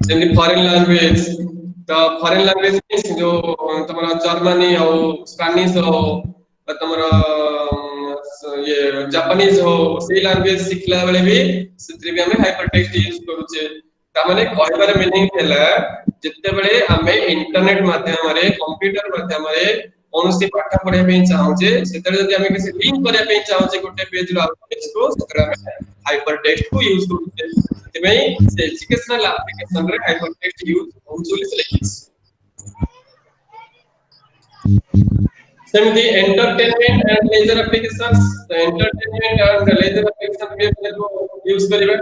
ଯେମିତି ଫରେନ ଲାଙ୍ଗୁଏଜ, ତ ଫରେନ ଲାଙ୍ଗୁଏଜ ଯୋଉ ତମର ଜର୍ମାନୀ ଆଉ ସ୍ପାନିଶ ହଉ ବା ତମର ଇଏ ଜାପାନିଜ ହଉ ସେଇ ଲାଙ୍ଗୁଏଜ ଶିଖିଲା ବେଳେ ବି ସେଥିରେ ବି ଆମେ ହାଇପର ଟେକ୍ସଟ ୟୁଜ କରୁଛେ। ତାମାନେ କହିବାର ମିନିଂ ହେଲା ଯେତେବେଳେ ଆମେ ଇଣ୍ଟରନେଟ ମାଧ୍ୟମରେ କମ୍ପ୍ୟୁଟର ମାଧ୍ୟମରେ କୌଣସି ପାଠ ପଢିବା ପାଇଁ ଚାହୁଁଛେ ସେତେବେଳେ ଯଦି ଆମେ କିଛି ଲିଙ୍କ କରିବା ପାଇଁ ଚାହୁଁଛେ ଗୋଟେ ପେଜ ରୁ ଆଉ ଗୋଟେ ପେଜ କୁ ସେତେବେଳେ ଆମେ ହାଇପର ଟେକ୍ସଟ କୁ ୟୁଜ କରୁଛେ। ସେଥିପାଇଁ ସେ ଏଜୁକେଶନାଲ ଆପ୍ଲିକେସନ ରେ ହାଇପର ଟେକ୍ସଟ ୟୁଜ ହଉଛି ବୋଲି ସେ ଲେଖିଛି। ସେମିତି entertainment and laser applications, entertainment and laser application B use କରିବା।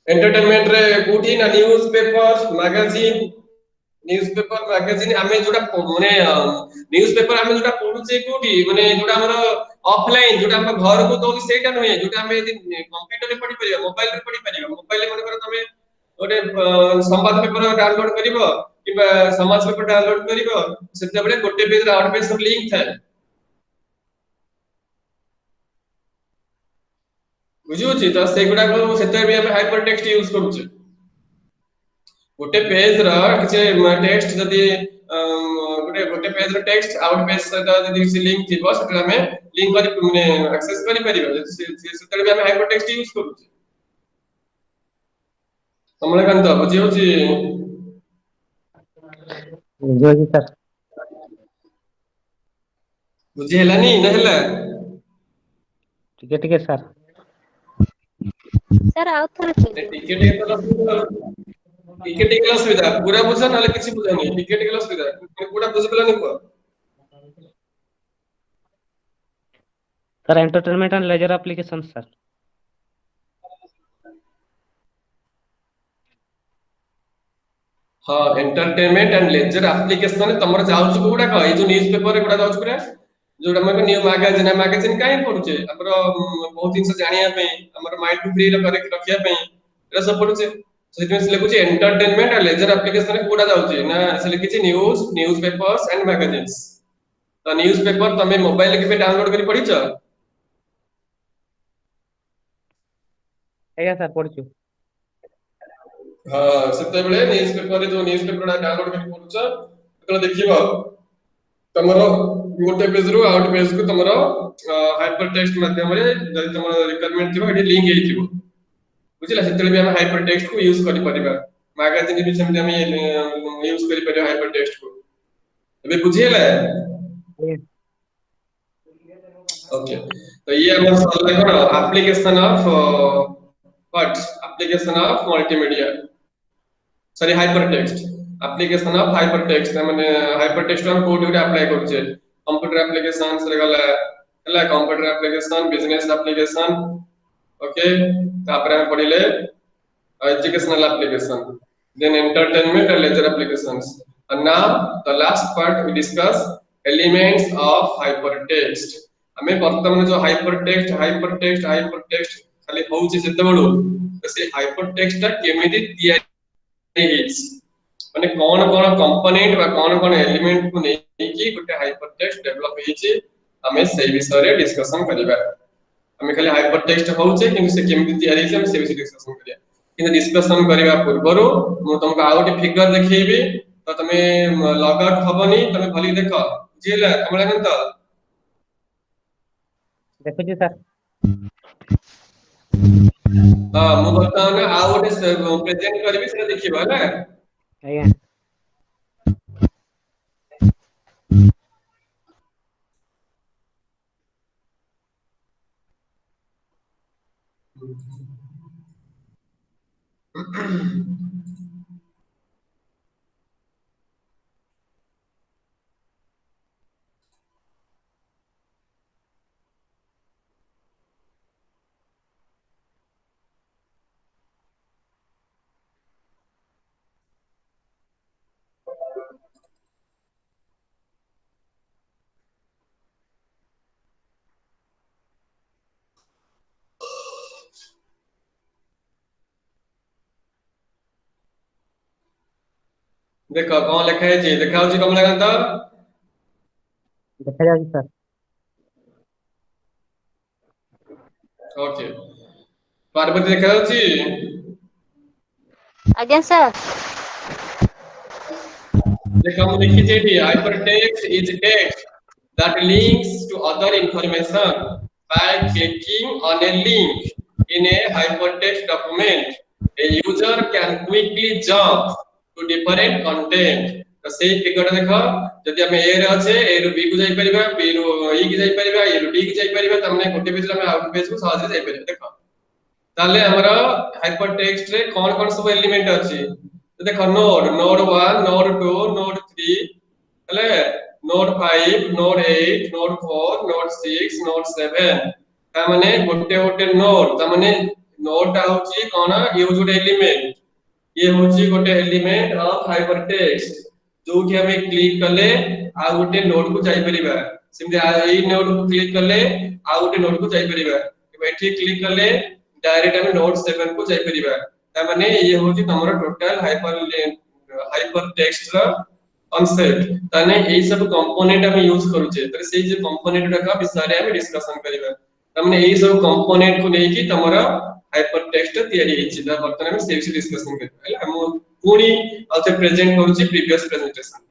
एंटरटेनमेंट रे कोठी ना news paper magazine, news paper magazine आमे जोटा माने न्यूज़ पेपर आमे जोटा पढुचे कोठी माने जोटा हमर ऑफलाइन जोटा हम घर को दउची सेटा नहे जोटा हमें यदि कंप्यूटर रे पढी परिया मोबाइल रे पढी परिया मोबाइल रे मन तमे ओटे संवाद पेपर डाउनलोड करिवो किबा समाज पेपर डाउनलोड करिवो सेते बेले गोटे पेज रे आउट पेज सब लिंक थाए। बुझुची तो सेगुडा को सेते भी हम हाइपर टेक्स्ट यूज करूचे। गोटे पेज रा किसे टेक्स्ट जदी गोटे पेज रा टेक्स्ट आउट पेज सहित जदी से लिंक थिबो सेते हमें लिंक करी माने एक्सेस करि परिबो सेते भी हम हाइपर टेक्स्ट यूज करूचे। कमलकांत बुझी होची? ବୁଝିପାରୁଛି ସାର୍। बुझी हेलानी न हेला? ଟିକେ ଟିକେ ସାର୍। ସାର୍ ଆଉ ଥରେ ଟିକେ କହିଦିଅନ୍ତୁ। ଟିକେ ଟିକେ ଅସୁବିଧା ପୁରା बुझ नले किछि बुझनी ଟିକେ ଟିକେ ଅସୁବିଧା ପୁରା ବୁଝି ପलनी को? Sir entertainment and laser application sir. हां एंटरटेनमेंट एंड लेजर एप्लीकेशन तमर जाउछ कोडा क ए जो न्यूज़ पेपर रे कोडा जाउछ पुरा जोटा हम न्यू मैगजीन काहे पढुचे हमर बहुत दिन से जानिया पे हमर माइंड को फ्री करे रखिया पे एरा सब पढुचे सेति में लिखुचे एंटरटेनमेंट एंड लेजर एप्लीकेशन रे कोडा जाउचे ना से लिखिचे न्यूज़ पेपर्स एंड मैगजीन्स। तो न्यूज़ पेपर तमे मोबाइल के पे डाउनलोड करी पढिଛ? ଆଜ୍ଞା ସାର୍ ପଢିଛୁ। हां सेते बेले न्यूज़ पेपर रे जो न्यूज़ पेपर डाउनलोड करी पढुଛ तो देखिबो तमरो गोटे पेज रु आउट पेज को तमरो हाइपर टेक्स्ट माध्यम रे जदि तमरो रिक्वायरमेंट थिबो एठी लिंक हेइ थिबो बुझिला सेते भी हम हाइपर टेक्स्ट को यूज करि परिबा मैगजीन भी सेम हम यूज करि परिबा हाइपर टेक्स्ट को अबे बुझिएला? ଆଜ୍ଞା ओके तो ये हमर सॉल्व करो application of what application of multimedia sorry hyper text application of hyper text माने हाइपर टेक्स्ट हम कोड गुडा अप्लाई करछे कंप्यूटर एप्लीकेशंस रे गला हला computer application business application okay तापर हम पढिले educational application then entertainment and leisure applications and now the last part we discuss elements of hypertext हमें वर्तमान जो हाइपरटेक्स्ट खाली होउची सेते बडू से हाइपरटेक्स्ट ता केमिति दिया हेइछ माने कौन कंपोनेंट बा कौन एलिमेंट को नहीं कि गोटे हाइपर टेक्स्ट डेवलप होईची हमें से विषय रे डिस्कशन करिबा हमें खाली हाइपर टेक्स्ट होउचे कि से केमिति तयारी छै हम से विषय डिस्कशन करिया कि डिस्कशन करबा पूର୍ବरो मु तुमको आउट फिगर देखैबी तो तमे लॉग आउट हबनी तमे भली देखो बुझिला कमलाकांत देखुची सर हां मु बताउना आ गोटे प्रेजेंट करबी से देखिबा ना आज्ञा देखो कौन लिखा है जी देखा होची कमलाकांत देखा जाउची सर ओके पार्वती देखा होची ଆଜ୍ଞା ସାର୍ देखो हम लिखी थी hypertext is text that links to other information by clicking on a link in a hypertext document. A user can quickly jump to different content. तो सेही फिगर देखो जदि हम ए रे अच्छे ए रु बी को जाई परिबा बी रु ई की जाई परिबा ए रु डी की जाई परिबा तमने गोटे पेज रे हम आउट पेज को सहज जाई परिबा देखो ताले हमरा हाइपरटेक्स्ट रे कोन सब एलिमेंट अछि तो देखो नोड नोड 1 नोड 2 नोड 3 हेले node 5 node 8 node 4 node 6 node 7 ता माने गोटे गोटे नोड ता माने नोड ता होची कोन यूज्ड एलिमेंट ये होची गोटे एलिमेंट ऑफ हाइपरटेक्स्ट जोठी हमें क्लिक करले आ गोटे नोड को जाई परिबा सिमते एई नोड को क्लिक करले आ गोटे नोड को जाई परिबा एठी क्लिक करले डायरेक्ट हम नोड 7 को जाई परिबा ता माने ये होची तमरो टोटल हाइपर टेक्स्ट रा कांसेप्ट ताने एई सब कंपोनेंट हम यूज करूचे त सेई जे कंपोनेंट का विषय रे हम डिस्कशन करिबा त माने एई सब कंपोनेंट को नै कि तमरो हाइपर टेक्स्ट तयारी हिची दा बर्तन हम सेई से डिस्कशन करिबा हम पूरी आउसे प्रेजेंट करूची previous presentation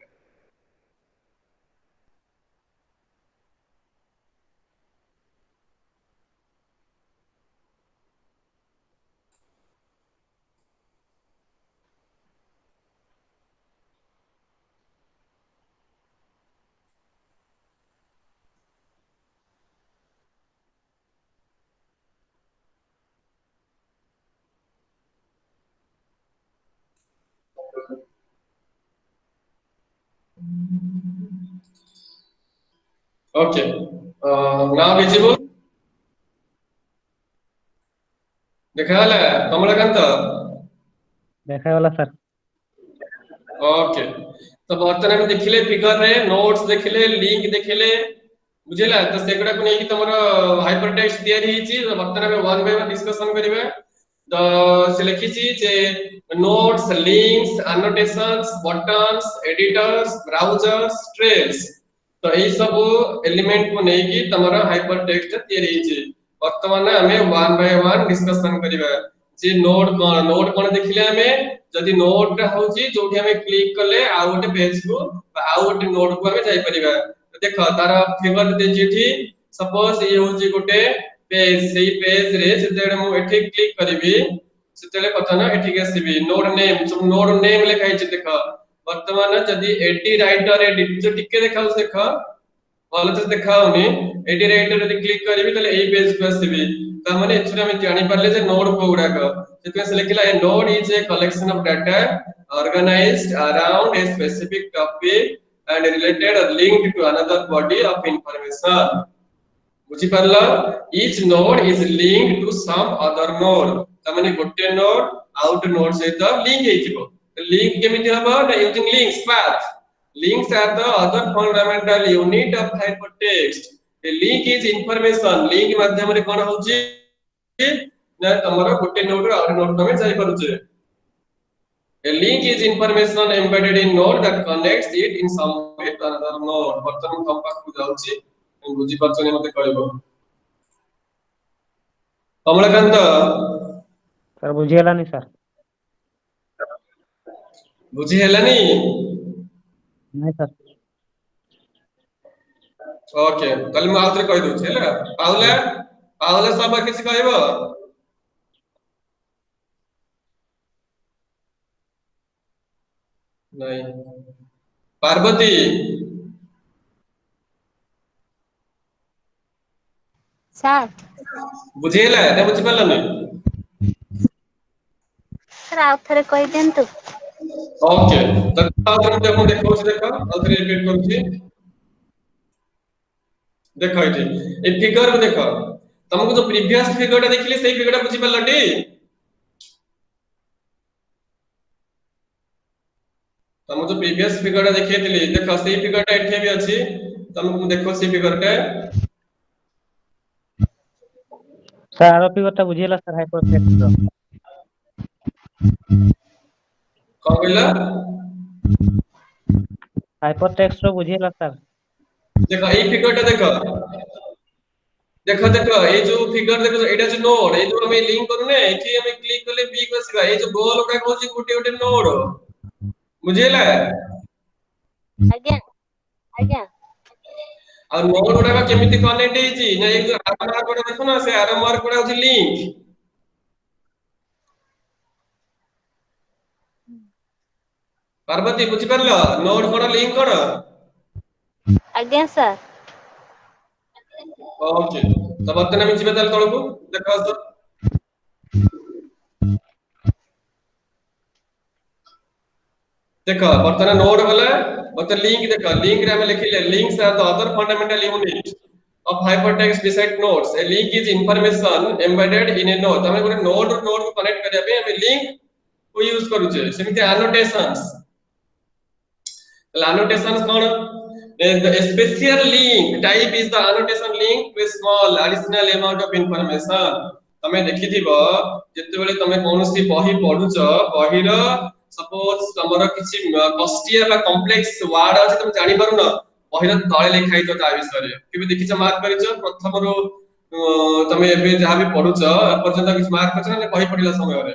okay now visible देखाला कमलाकांत देखा वाला सर ओके तो बर्तन हम देखिले फिगर रे नोट्स देखिले लिंक देखिले बुझिला तो सेगडा को नेकी तमरो हाइपर टेक्स्ट तयारी हिची तो बर्तन हम वन बाय वन डिस्कशन करिवे तो से लिखिची जे notes links annotations buttons editors browsers trails तो एई सब एलिमेंट को नेकी तमरो हाइपर टेक्स्ट तयारी हिची वर्तमान हमें वन बाय वन डिस्कशन करिवे जे नोड कोन देखिले हमें जदि नोड होची जोठी हमें क्लिक करले आ गोटे पेज को आ गोटे नोड को हमें जाई परिबा देखो तार फिगर दे जेठी सपोज ये होची गोटे पेज सेही पेज रे जेते मु एठी क्लिक करबी सेतेले कथा ना एठी के सीबी नोड नेम लिखा हिची देखो वर्तमान जदि एडी राइटर एडिट जो टिके देखाउ देखो भलो से देखाउनी एडी राइटर यदि क्लिक करबी तले एई पेज को आसीबी त माने एक्चुअली हम जानि परले जे नोड को गुडा को सेते से लिखला a node is a collection of data organized around a specific topic and related or linked to another body of information बुझी परला each node is linked to some other node त माने गोटे नोड आउट नोड सहित link हेइथिबो link केमिति हबो ना using links path links are the other fundamental unit of hypertext a link is information link माध्यम रे कोन होउची ना तमरो गोटे नोड रो आउट नोड तमे जाई परुचे A link is information embedded in node that connects it in some way to another node. बर्तन हम पास को जाउची बुझी परछने मते कहबो कमलकांत सर बुझिहेलानी सर बुझी हेलानी नहीं सर ओके कल मैं आउथरे कहि दउछी हैला पाउला पाउला सब किसी कहबो नहीं पार्वती ସାର୍ बुझी हेला ना बुझी परलनी ସାର୍ ଆଉ ଥରେ କହିଦିଅନ୍ତୁ। ओके तो आउथरे मैं देखो आउथरे रिपीट करूछी देखो ये ए फिगर को देखो तुमको जो प्रीवियस फिगर देखिले सेही फिगर बुझी परलटी तुमको जो प्रीवियस फिगर देखैतिली देखो सेही फिगर एठे भी अछि तुमको देखो सेही फिगर सर आरो फिगरटा बुझिहेला सर हाइपरटेक्स्ट रो कौन कहला हाइपरटेक्स्ट रो बुझिहेला सर देखो ए फिगर देखो देखो देखो ये जो फिगर देखो एटा जो नोड ये जो हमें लिंक करूने कि हमें क्लिक करले बी को आसीबा ये जो गोल उठा कहूची गुटे गुटे नोड बुझिहेला ଆଜ୍ଞା ଆଜ୍ଞା और नोड उठा केमिति कनेक्ट हेची ना ये जो आरो मार्क कोडा देखो ना से आरो मार्क कोडा होची लिंक पार्वती बुझी परलो नोड कोन लिंक कोन ଆଜ୍ଞା ସାର୍ ओके तो बर्तन में जिबे ताल तळको देखो तो देखो बर्तन नोड वाला बर्तन लिंक देखो लिंक रे हम लिखिले links are the other fundamental unit of hypertext beside nodes a link is information embedded in a node तमे गोटे नोड और नोड को कनेक्ट करिया पे हम लिंक को यूज करू छे सेमिति annotations annotations cone the special link type is the annotation link with small additional amount of information तमे देखिथिबो जते बेले तमे कोनोसी बही पढुछ बहीर सपोज तमरो किछि कस्टियर बा कॉम्प्लेक्स वर्ड अछि तमे जानि पारुन बहीर तळे लिखाइ तो ता विषय केबे देखिछ मार्क करिछ प्रथम रो तमे एबे जहा भी पढुछ पर्यंत किछ मार्क करछ ना बही पढिला समय रे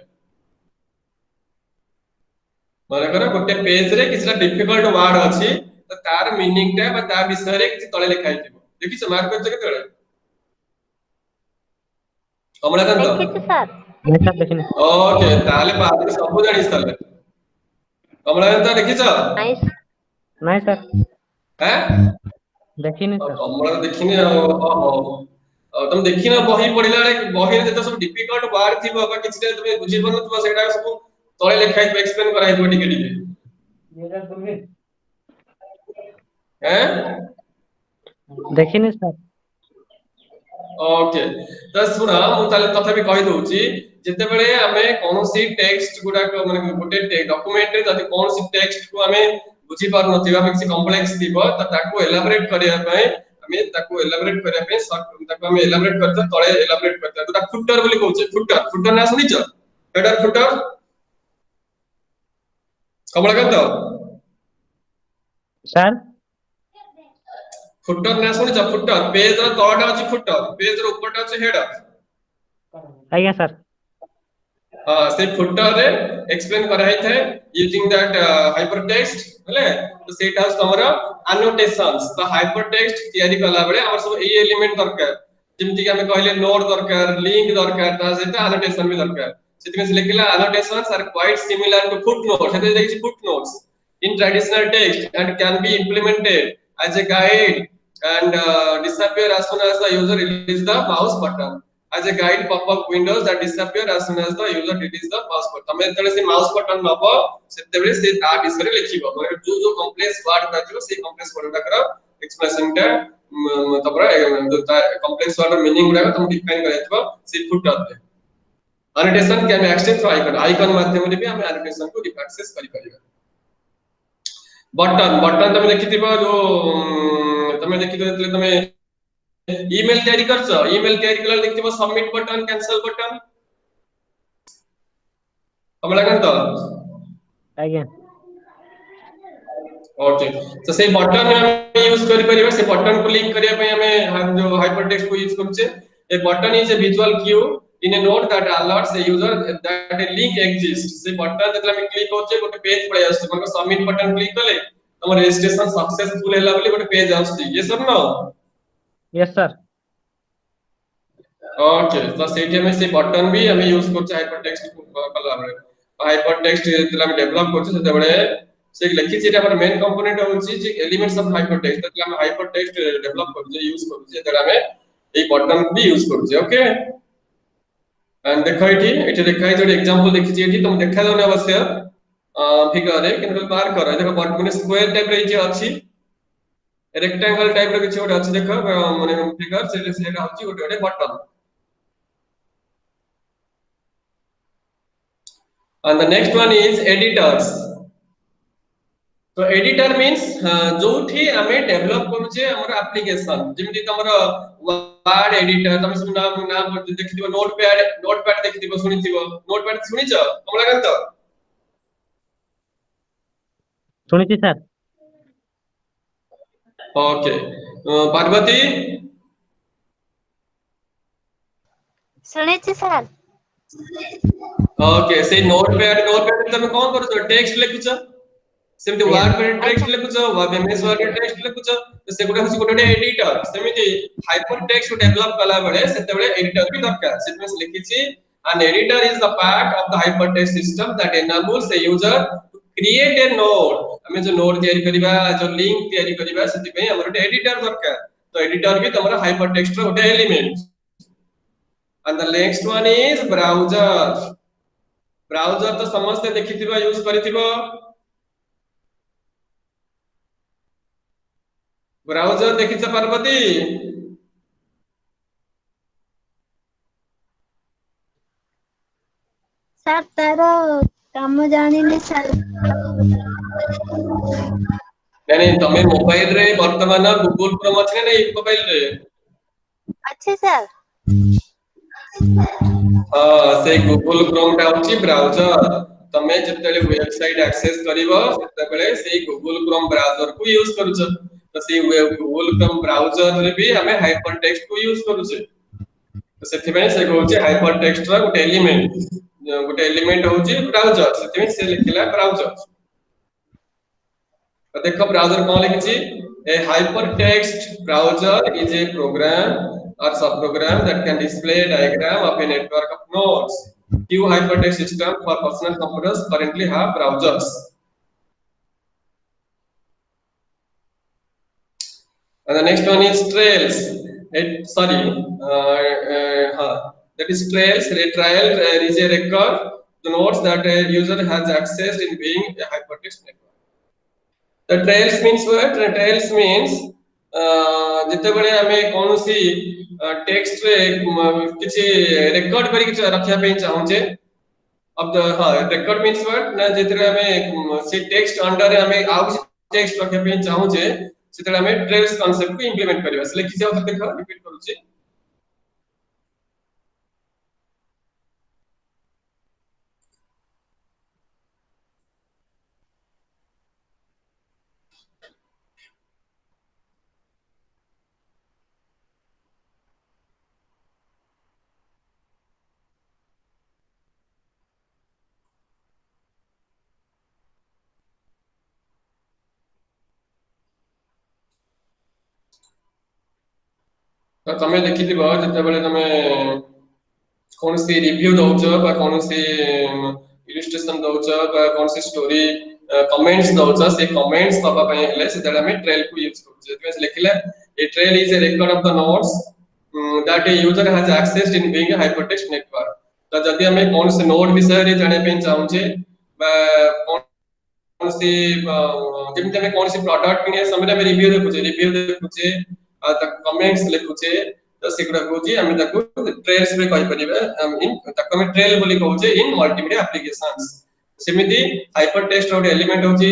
माने करे गोटे पेज रे किछटा डिफिकल्ट वर्ड अछि त तार मीनिंग टा बा ता विषय रे किछ तळे लिखाइ थिबो देखिछ मार्क करछ केतळे कमलाकांत ଦେଖିଛି ସାର୍ नहीं सर देखिनी ओके ताले पार्वती सब जानिस ताले कमलाकांत देखिछ ନାଇଁ नहीं सर हैं देखिनी सर कमला देखिनी तुम देखिना बही पढिला बही रे जते सब डिफिकल्ट वर्ड थिबो बा किछटा तुमे बुझि पनुतबो सेटा सब तळे लिखाइ तो एक्सप्लेन कराइ तो टिके टिके हैं देखिनी सर ओके तो सुना मु ताले तथापि कहि दउची जते बेले हमें कोनोसी टेक्स्ट गुडा माने गोटे डॉक्यूमेंट रे जति कोनोसी टेक्स्ट को हमें बुझी पार नथिबा किछि कॉम्प्लेक्स थिबो त ताको एलाबोरेट करिया पय हमें ताको एलाबोरेट करिया पय ताको हमें एलाबोरेट करते तळे एलाबोरेट करते दुटा फुटर बोली कहउचे फुटर फुटर ना सुनिछ header footer Kamalakant sir footer ना सुनिछ फुटर पेज रो तळटा अछि फुटर पेज रो ऊपरटा अछि हेडर आज्ञा सर से फुटर रे एक्सप्लेन करा है यूजिंग दैट हाइपरटेक्स्ट हले तो सेटा हमर annotations तो हाइपरटेक्स्ट तयारी कला बेले हमर सब ए एलिमेंट दरकार जेमति कि हमें कहले नोड दरकार लिंक दरकार ता सेटा annotation भी दरकार सेति में लिखला annotations are quite similar to footnotes सेते देखि footnotes in traditional text and can be implemented as a guide and disappear as soon as the user releases the mouse button as a guide pop-up windows that disappear as soon as the user releases the mouse button तमे तळे से mouse button नबो सेते बेले से ता विषय लिखिबो माने जो जो कॉम्प्लेक्स वर्ड थाथिबो से कॉम्प्लेक्स वर्ड गुडाकर एक्सप्रेशन टा तबरा जो कॉम्प्लेक्स वर्ड मीनिंग गुडा तुम डिफाइन करैतबो से फुटर पे annotation can be accessed through icon माध्यम रे भी हम annotation को एक्सेस करि परिबा बटन बटन तमे देखिथिबो जो तमे देखिथिबो तमे ईमेल तयारी करछ ईमेल तयारी कला देखिथिबो submit button cancel button Kamalakant आज्ञा ओके तो से बटन हम यूज करि परिबा से बटन को लिंक करिया पे हमें जो हाइपरटेक्स्ट को यूज करछे a button is a visual cue in a note that alerts a user that a link exist से बटन जतला हम क्लिक करछे गोटे पेज पळे आछे मतलब सबमिट बटन क्लिक कले हमर रजिस्ट्रेशन सक्सेसफुल हैला बोली गोटे पेज आछे ये sir no yes sir okay तो सेठी में से बटन भी हम यूज करछे हाइपरटेक्स्ट कला बळे हाइपरटेक्स्ट जतला हम डेवलप करछे सेते बळे से लिखि जे हमर मेन कंपोनेंट होछि जे एलिमेंट्स ऑफ हाइपरटेक्स्ट तकला हम हाइपरटेक्स्ट डेवलप करछे यूज करछे तकला हम ए बटन भी यूज करछे ओके एंड देखो एठी देखा जे एग्जांपल देखि जे एठी तुम देखा जाउने अवश्य फिगर रे किन बार कर देखो बट माने स्क्वायर टाइप रे जे अछि रेक्टेंगल टाइप रे किछ गोटे अछि देखो माने फिगर सेटा होछि गोटे गोटे button and the next one is editors तो एडिटर मींस जोठी हमें डेवलप करूचे हमर एप्लीकेशन जेमति तमर वर्ड एडिटर तम सब नाम देखिदिबो नोटपैड देखिदिबो सुनिदिबो नोटपैड सुनिछ कमलाकांत सुनिछि सर ओके पार्वती सुनिछि सर ओके से नोटपैड तमे कोन करूछ टेक्स्ट लिखुछ सेमति वर्ड पे टेक्स्ट लिखुछ वर्ड एमएस वर्ड टेक्स्ट लिखुछ तो से गुडा हसी गुडा एडिटर सेमति हाइपर टेक्स्ट डेवलप कला बळे सेते बळे एडिटर भी दरकार सेमे लिखिछि an editor is the part of the hypertext system that enables the user to create a node हमें जो नोड तयारी करिबा जो लिंक तयारी करिबा सेति पे हमर एडिटर दरकार तो एडिटर भी तमरा हाइपरटेक्स्ट रो गोटे element and the next one is browser तो समस्त देखिथिबा यूज करिथिबो ब्राउजर देखिछ पार्वती सर तार काम जानिनी सर नहीं तमे मोबाइल रे वर्तमान गूगल क्रोम अछि नै मोबाइल रे अच्छे सर हां से गूगल क्रोम टा अछि ब्राउजर तमे जतले वेबसाइट एक्सेस करिवो तबले से गूगल क्रोम ब्राउजर को यूज करूछ तो से गूगल क्रोम ब्राउजर रे भी हमें हाइपरटेक्स्ट को यूज करूछ तो सेति में से कहउछ हाइपरटेक्स्ट रा गोटे एलिमेंट होची ब्राउजर सेति में से लिखला ब्राउजर तो देखो ब्राउजर कोन लिखिछि a hypertext browser is a program or subprogram that can display a diagram of a network of nodes. Few hypertext systems for personal computers currently have browsers. And the next one is Trails. That is Trails. A trail is a record the nodes that a user has accessed in being a hypertext network. The Trails means what? Trails means जते बळे हमें कोनोसी text रे किछि record करि किछि रखिया पे चाहूचे अब रिकॉर्ड मींस व्हाट ना जेतरे हमें से टेक्स्ट अंडर रे हमें आउ टेक्स्ट रखिया पे चाहूचे सेतरे हमें ट्रेल्स कांसेप्ट को इंप्लीमेंट करिवा से लिखि जाउ देखो रिपीट करूचे तो तमे देखिथिबो जते बेले तमे कोनसी रिव्यू दउछ बा कोनसी इलस्ट्रेशन दउछ बा कोनसी स्टोरी कमेंट्स दउछ से कमेंट्स दबा पय हेले से तळे हमें ट्रेल को यूज करू जेते से लिखले a trail is a record of the nodes that a user has accessed in being a hypertext network तो जदी हमें कोनसे नोड विषय रे जाने पे चाहूचे बा कोनसी जेमते हमें कोनसी प्रोडक्ट किने समय में रिव्यू देखुचे कमेंट्स लिखुचे तो सेगुडा कहूची हम ताको ट्रेल्स रे कहि परिबा इन ताको हम ट्रेल बोली कहूचे इन मल्टीमीडिया एप्लीकेशंस सेमिति हाइपरटेक्स्ट और एलिमेंट होची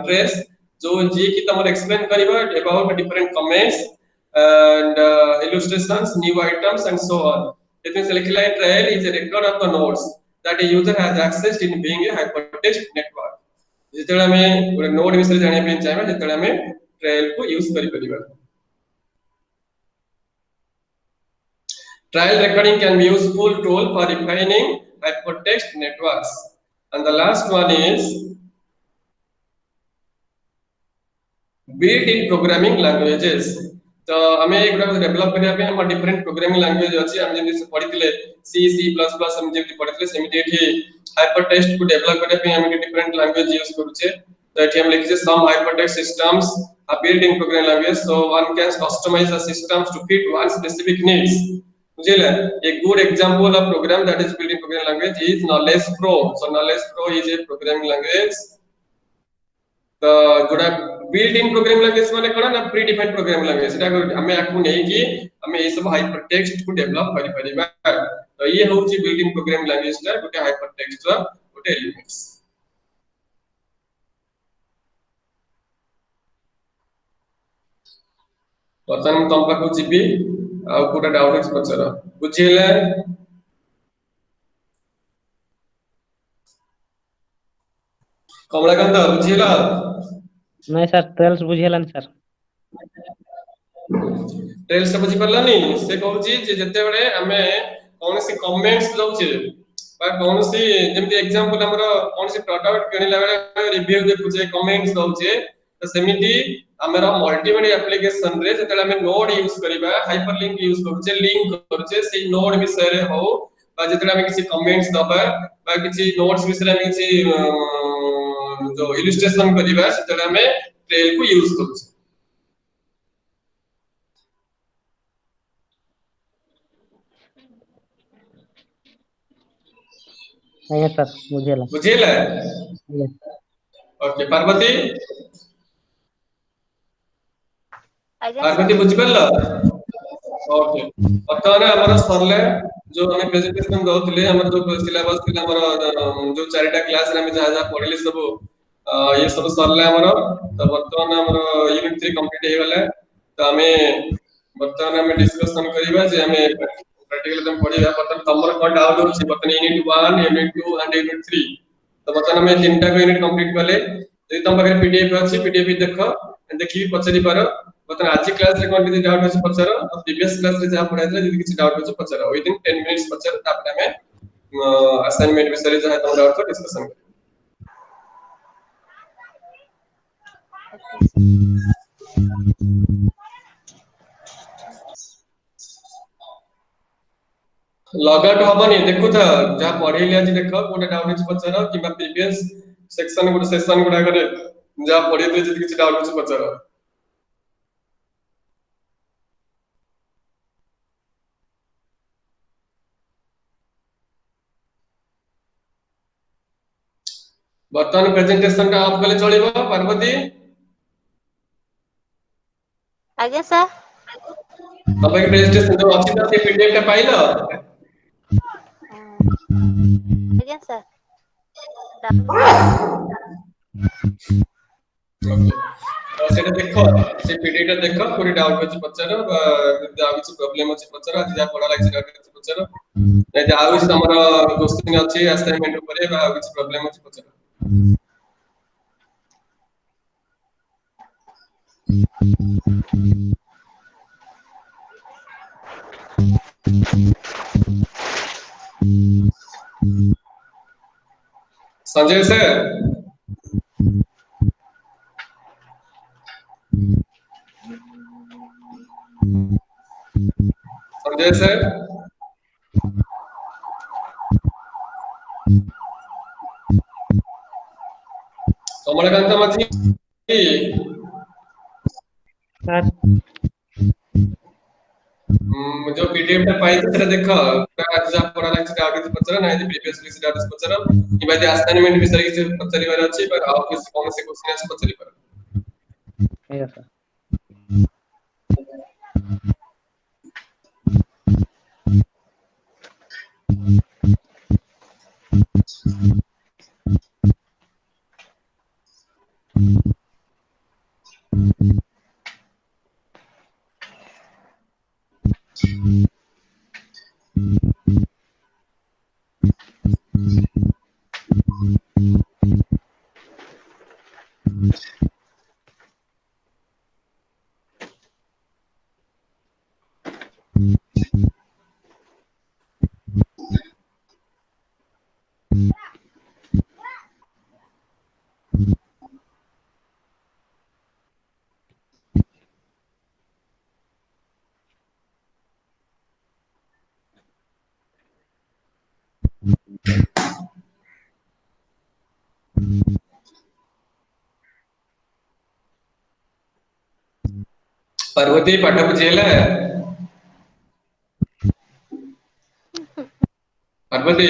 ट्रेल्स जो जी की तमर एक्सप्लेन करिबा about different comments and illustrations new items and so on it means like trail is a record of the nodes that a user has accessed in being a hypertext network जेतेले हमें गोटे node विषय जानिया पे चाहबा जेतेले हमें trial को use करि परिबा। Trial recording can be useful tool for refining hypertext networks. And the last one is built-in programming languages. तो हमें एक डेवलप करने पे हम डिफरेंट प्रोग्रामिंग लैंग्वेज अछि हम जैसे पढ़िथिले सी सी प्लस प्लस हम जे पढ़िथिले सेमिति एठी हाइपर टेक्स्ट को डेवलप करने पे हम डिफरेंट लैंग्वेज यूज करूचे तो एठी हम लिखिसे some hyper text systems are built in programming language so one can customize the systems to fit one specific needs बुझिले एक good example of program that is built in programming language is knowledge pro so knowledge pro is a programming language तो जोड़ा built in programming language माने कोन ना pre defined programming language सेटा हमें आकु नै कि हमें ए सब हाइपर टेक्स्ट को डेवलप करि परिबा तो ये होउची बिल्ट इन प्रोग्रामिंग लैंग्वेज टा गोटे हाइपर टेक्स्ट रो गोटे एलिमेंट्स वर्तमान तम पाखु जिबी आ कोटा डाउट अछि पचर बुझिले कमलाकांत बुझिला नहीं सर ट्रेल्स बुझेलान सर। टेल्स बुझी परलानी से कहूची जे जते बेले हमें कोनसी कमेंट्स दउचे बा कोनसी जेमति एग्जांपल हमर कोनसी प्रोडक्ट किनिला बेले रिव्यू देखुचे कमेंट्स दउचे तो सेमिति हमर मल्टीमीडिया एप्लीकेशन रे जते हमें नोड यूज करबा हाइपरलिंक यूज करूचे लिंक करूचे से नोड विषय रे हो बा जते हमें किसी कमेंट्स दबा बा किसी नोट्स विषय में किसी जो इलस्ट्रेशन करबा से हमें ट्रेल को यूज करूचे आज्ञा सर बुझेला। बुझिला आज्ञा ओके पार्वती ଆଜ୍ଞା पार्वती ସାର୍। बुझि परला ओके वर्तमान हमर सरले जो हमें प्रेजेंटेशन दउतले हमर जो सिलेबस थिला हमर जो चारिटा क्लास रे हम जहा जहा पढिले सब ये सब सरले हमर तो वर्तमान हमर यूनिट 3 कंप्लीट हे गला तो हमें वर्तमान हमें डिस्कशन करिबा जे हमें प्रैक्टिकल हम पढिबा वर्तमान तमर कोन डाउट होछि वर्तमान यूनिट 1 यूनिट 2 एंड यूनिट 3 तो वर्तमान हमें तीनटा यूनिट कंप्लीट करले यदि तुम पाखे पीडीएफ अछि पीडीएफ देखो देखि पछरी पारो वर्तमान आज क्लास रे कोन किछि डाउट अछि पछरो और प्रीवियस क्लास रे जहा पढाइतले यदि किछि डाउट अछि पछरो विदिन 10 मिनिट्स पछरो तापर हमें असाइनमेंट विषय जहा तुम डाउट को डिस्कशन कर लॉग आउट हबनी देखु था जहा पढिले आज देखो कोन डाउट अछि पछरो किबा प्रीवियस सेक्शन गुड सेशन गुडा करे जहा पढिले यदि किछि डाउट अछि पछरो वर्तमान प्रेजेंटेशन का ऑफ कले चलिबो पार्वती ଆଜ୍ଞା ସାର୍। तबे प्रेजेंटेशन जो अछि त से पीडीएफ टा पाइलो ଆଜ୍ଞା ସାର୍। तो सेटा देखो से पीडीएफ टा देखो पूरी डाउट अछि पछरो आ किछि प्रॉब्लम अछि पछरो आज जा पढा लागछि डाउट अछि पछरो नै जे आउस हमर क्वेश्चन अछि असाइनमेंट ऊपर बा किछि प्रॉब्लम अछि पछरो संजय सर संजय सर कमलकांत माझी सर जो पीडीएफ टा पाइ सेटा देखो आज जा पढा लागछि डाउट अछि पछरो नै जे प्रीवियस लिस्ट डाउट अछि पछरो किबा जे असाइनमेंट विषय किछि पछरिबार अछि बा आउ किछि कोन से क्वेश्चन अछि पछरिबार आज्ञा सर। पार्वती पाठ बुझेला पार्वती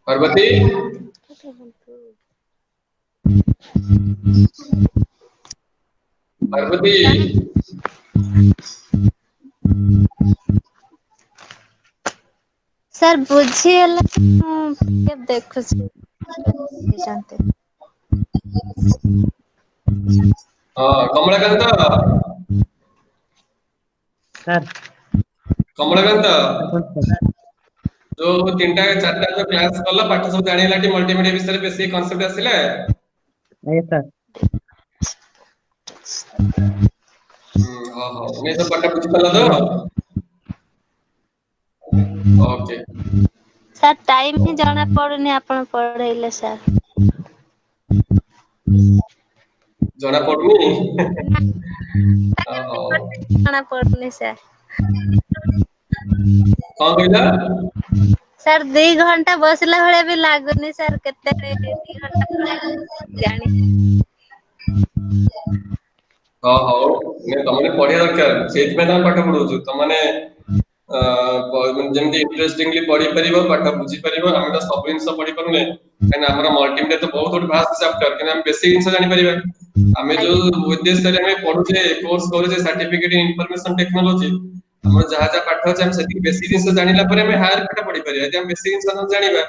पार्वती पार्वती सर बुझिएला के देखु छी जानते हाँ कमलाकांत ସାର୍ कमलाकांत କୁହନ୍ତୁ ସାର୍। जो 3टा 4टा जो क्लास कला पाठ सब जानिला टी मल्टीमीडिया विषय रे बेसिक कांसेप्ट आसिला ଆଜ୍ଞା ସାର୍। हाँ हाँ नहीं सब पाठ बुझी पाला तो ଆଜ୍ଞା ओके सर टाइम ही जाना पड़ुनी आपण पढ़ैले सर जना पड़नी हाँ जाना पड़ुनी सर कौन कहला सर 2 घंटा बसला भले भी लागुनी सर केते 2 घंटा जानी हाँ हाँ मैं तमने पढ़िया दरकार सेति में तम पाठ पढौछु तमने जेमति इंटरेस्टिंगली पढ़ी परिबो पाठ बुझी परिबो हम तो सब जिंस पढ़ी परुने कान हमरा मल्टीमीडिया तो बहुत बहुत भास्ट चैप्टर कि हम बेसिक जिंस जानि परिबा हमें जो उद्देश्य रे हमें पढुचे कोर्स करूचे सर्टिफिकेट इन इंफॉर्मेशन टेक्नोलॉजी हमर जहा जहा पाठ अछि हम सेति बेसिक जिंस जानिला परे हमें हायर पाठ पढ़ी परिबा यदि हम बेसिक जिंस न जानिबा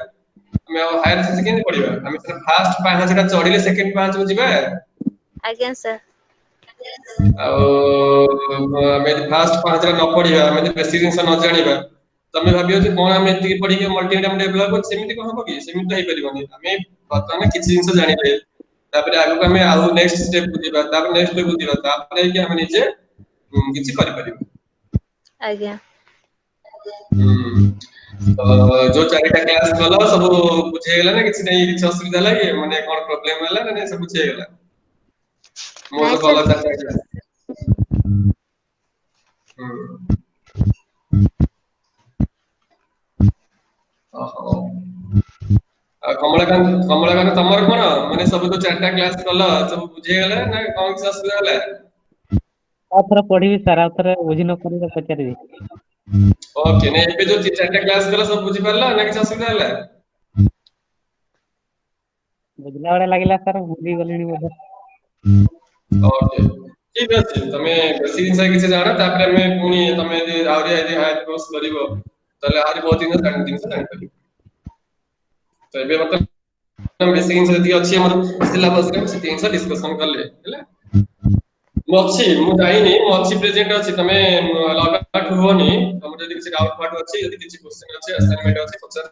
हमें हायर जिंस केनि पढ़िबा हमें फर्स्ट 5 टा चढ़िले सेकंड 5 को जिबा आज्ञा सर ଆମେ ଫାଷ୍ଟ 5ଟା ନ ପଢିବା ଆମେ ଯଦି ବେସିକ ଜିନିଷ ନ ଜାଣିବା ତମେ ଭାବିବ ଯେ କଣ ଆମେ ଏତିକି ପଢିକି ମଲ୍ଟିମିଡିୟମ ଡେଭଲପ କରୁଛୁ ସେମିତି କଣ ହବ କି ସେମିତି ତ ହେଇପାରିବନି ଆମେ ବର୍ତ୍ତମାନ କିଛି ଜିନିଷ ଜାଣିଲେ ତାପରେ ଆଗକୁ ଆମେ ଆଉ ନେକ୍ସଟ ଷ୍ଟେପକୁ ଯିବା ତାପରେ ନେକ୍ସଟ ଷ୍ଟେପକୁ ଯିବା ତାପରେ ଯାଇକି ଆମେ ନିଜେ କିଛି କରିପାରିବା आज्ञा जो 4ଟା କ୍ଲାସ କଲ ସବୁ ବୁଝେଇଗଲା ନା କିଛି ନାହିଁ କିଛି ଅସୁବିଧା ହେଲା କି ମାନେ କଣ ପ୍ରୋବ୍ଲେମ ହେଲା ନା ସବୁ ବୁଝେଇଗଲା ମୋର नहीं ତ सर ଭଲ 4ଟା କ୍ଲାସ ଓହୋ କମଳାକାନ୍ତ ତମର କଣ ମାନେ ସବୁ ତ 4ଟା କ୍ଲାସ କଲ ସବୁ ବୁଝିଗଲା ନା କଣ କିଛି ଅସୁବିଧା ହେଲା ଆଉ ଥରେ ପଢିବି ସାର୍ ଆଉ ଥରେ ବୁଝି ନ ପାରିଲେ ପଚାରିବି। ओके नहीं ଏବେ जो 4ଟା କ୍ଲାସ କଲ ସବୁ ବୁଝି ପାରିଲ ନା କିଛି ଅସୁବିଧା ହେଲା ବୁଝିଲା ଭଳିଆ ଲାଗିଲା ସାର୍ ଭୁଲି ଗଲିଣି ବୋଧେ। ओके ठीक ଅଛି ତମେ ବେଶୀ ଜିନିଷ କିଛି ଜାଣ ତାପରେ ଆମେ ପୁଣି ତମେ ଯଦି ଆହୁରି ହାୟର କୋର୍ସ କରିବ ତାହେଲେ ଆହୁରି ବହୁତ ଜିନିଷ ଜାଣିପାରିବ ତ ଏବେ ବର୍ତ୍ତମାନ ବେଶୀ ଜିନିଷ ଯେତିକି ଅଛି ଆମର ସିଲାବସରେ ସେତିକି ଜିନିଷ ଡିସ୍କସନ କଲେ ହେଲା ମୁଁ ଅଛି ମୁଁ ଯାଇନି ମୁଁ ଅଛି ପ୍ରେଜେଣ୍ଟ ଅଛି ତମେ ଲଗ ଆଉଟ୍ ହୁଅନି ତମର ଯଦି କିଛି ଡାଉଟ ଫାଉଟ ଅଛି ଯଦି କିଛି କ୍ୱେଶ୍ଚନ ଅଛି ଆସାଇନମେଣ୍ଟ ଅଛି ପଚାର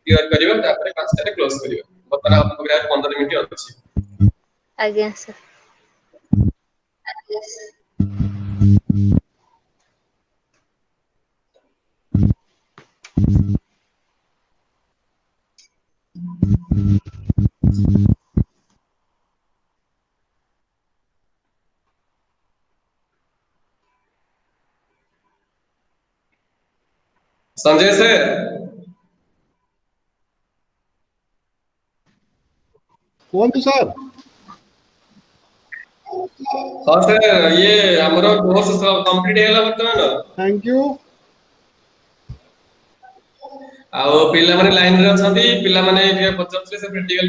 କ୍ଲିୟର କରିବା ତାପରେ 5ଟାରେ କ୍ଲୋଜ କରିବା ବର୍ତ୍ତମାନ ଆମ ପାଖରେ 15 ମିନିଟ୍ ଅଛି आज्ञा सर संजय सर କୁହନ୍ତୁ ସାର୍। हाँ सर ये हमरो कोर्स कंप्लीट हैला वर्तमान थैंक यू। ଆଉ ପିଲାମାନେ ଲାଇନରେ ଅଛନ୍ତି ପିଲାମାନେ ଟିକେ ପଚାରୁଥିଲେ ସେ ପ୍ରାକ୍ଟିକାଲ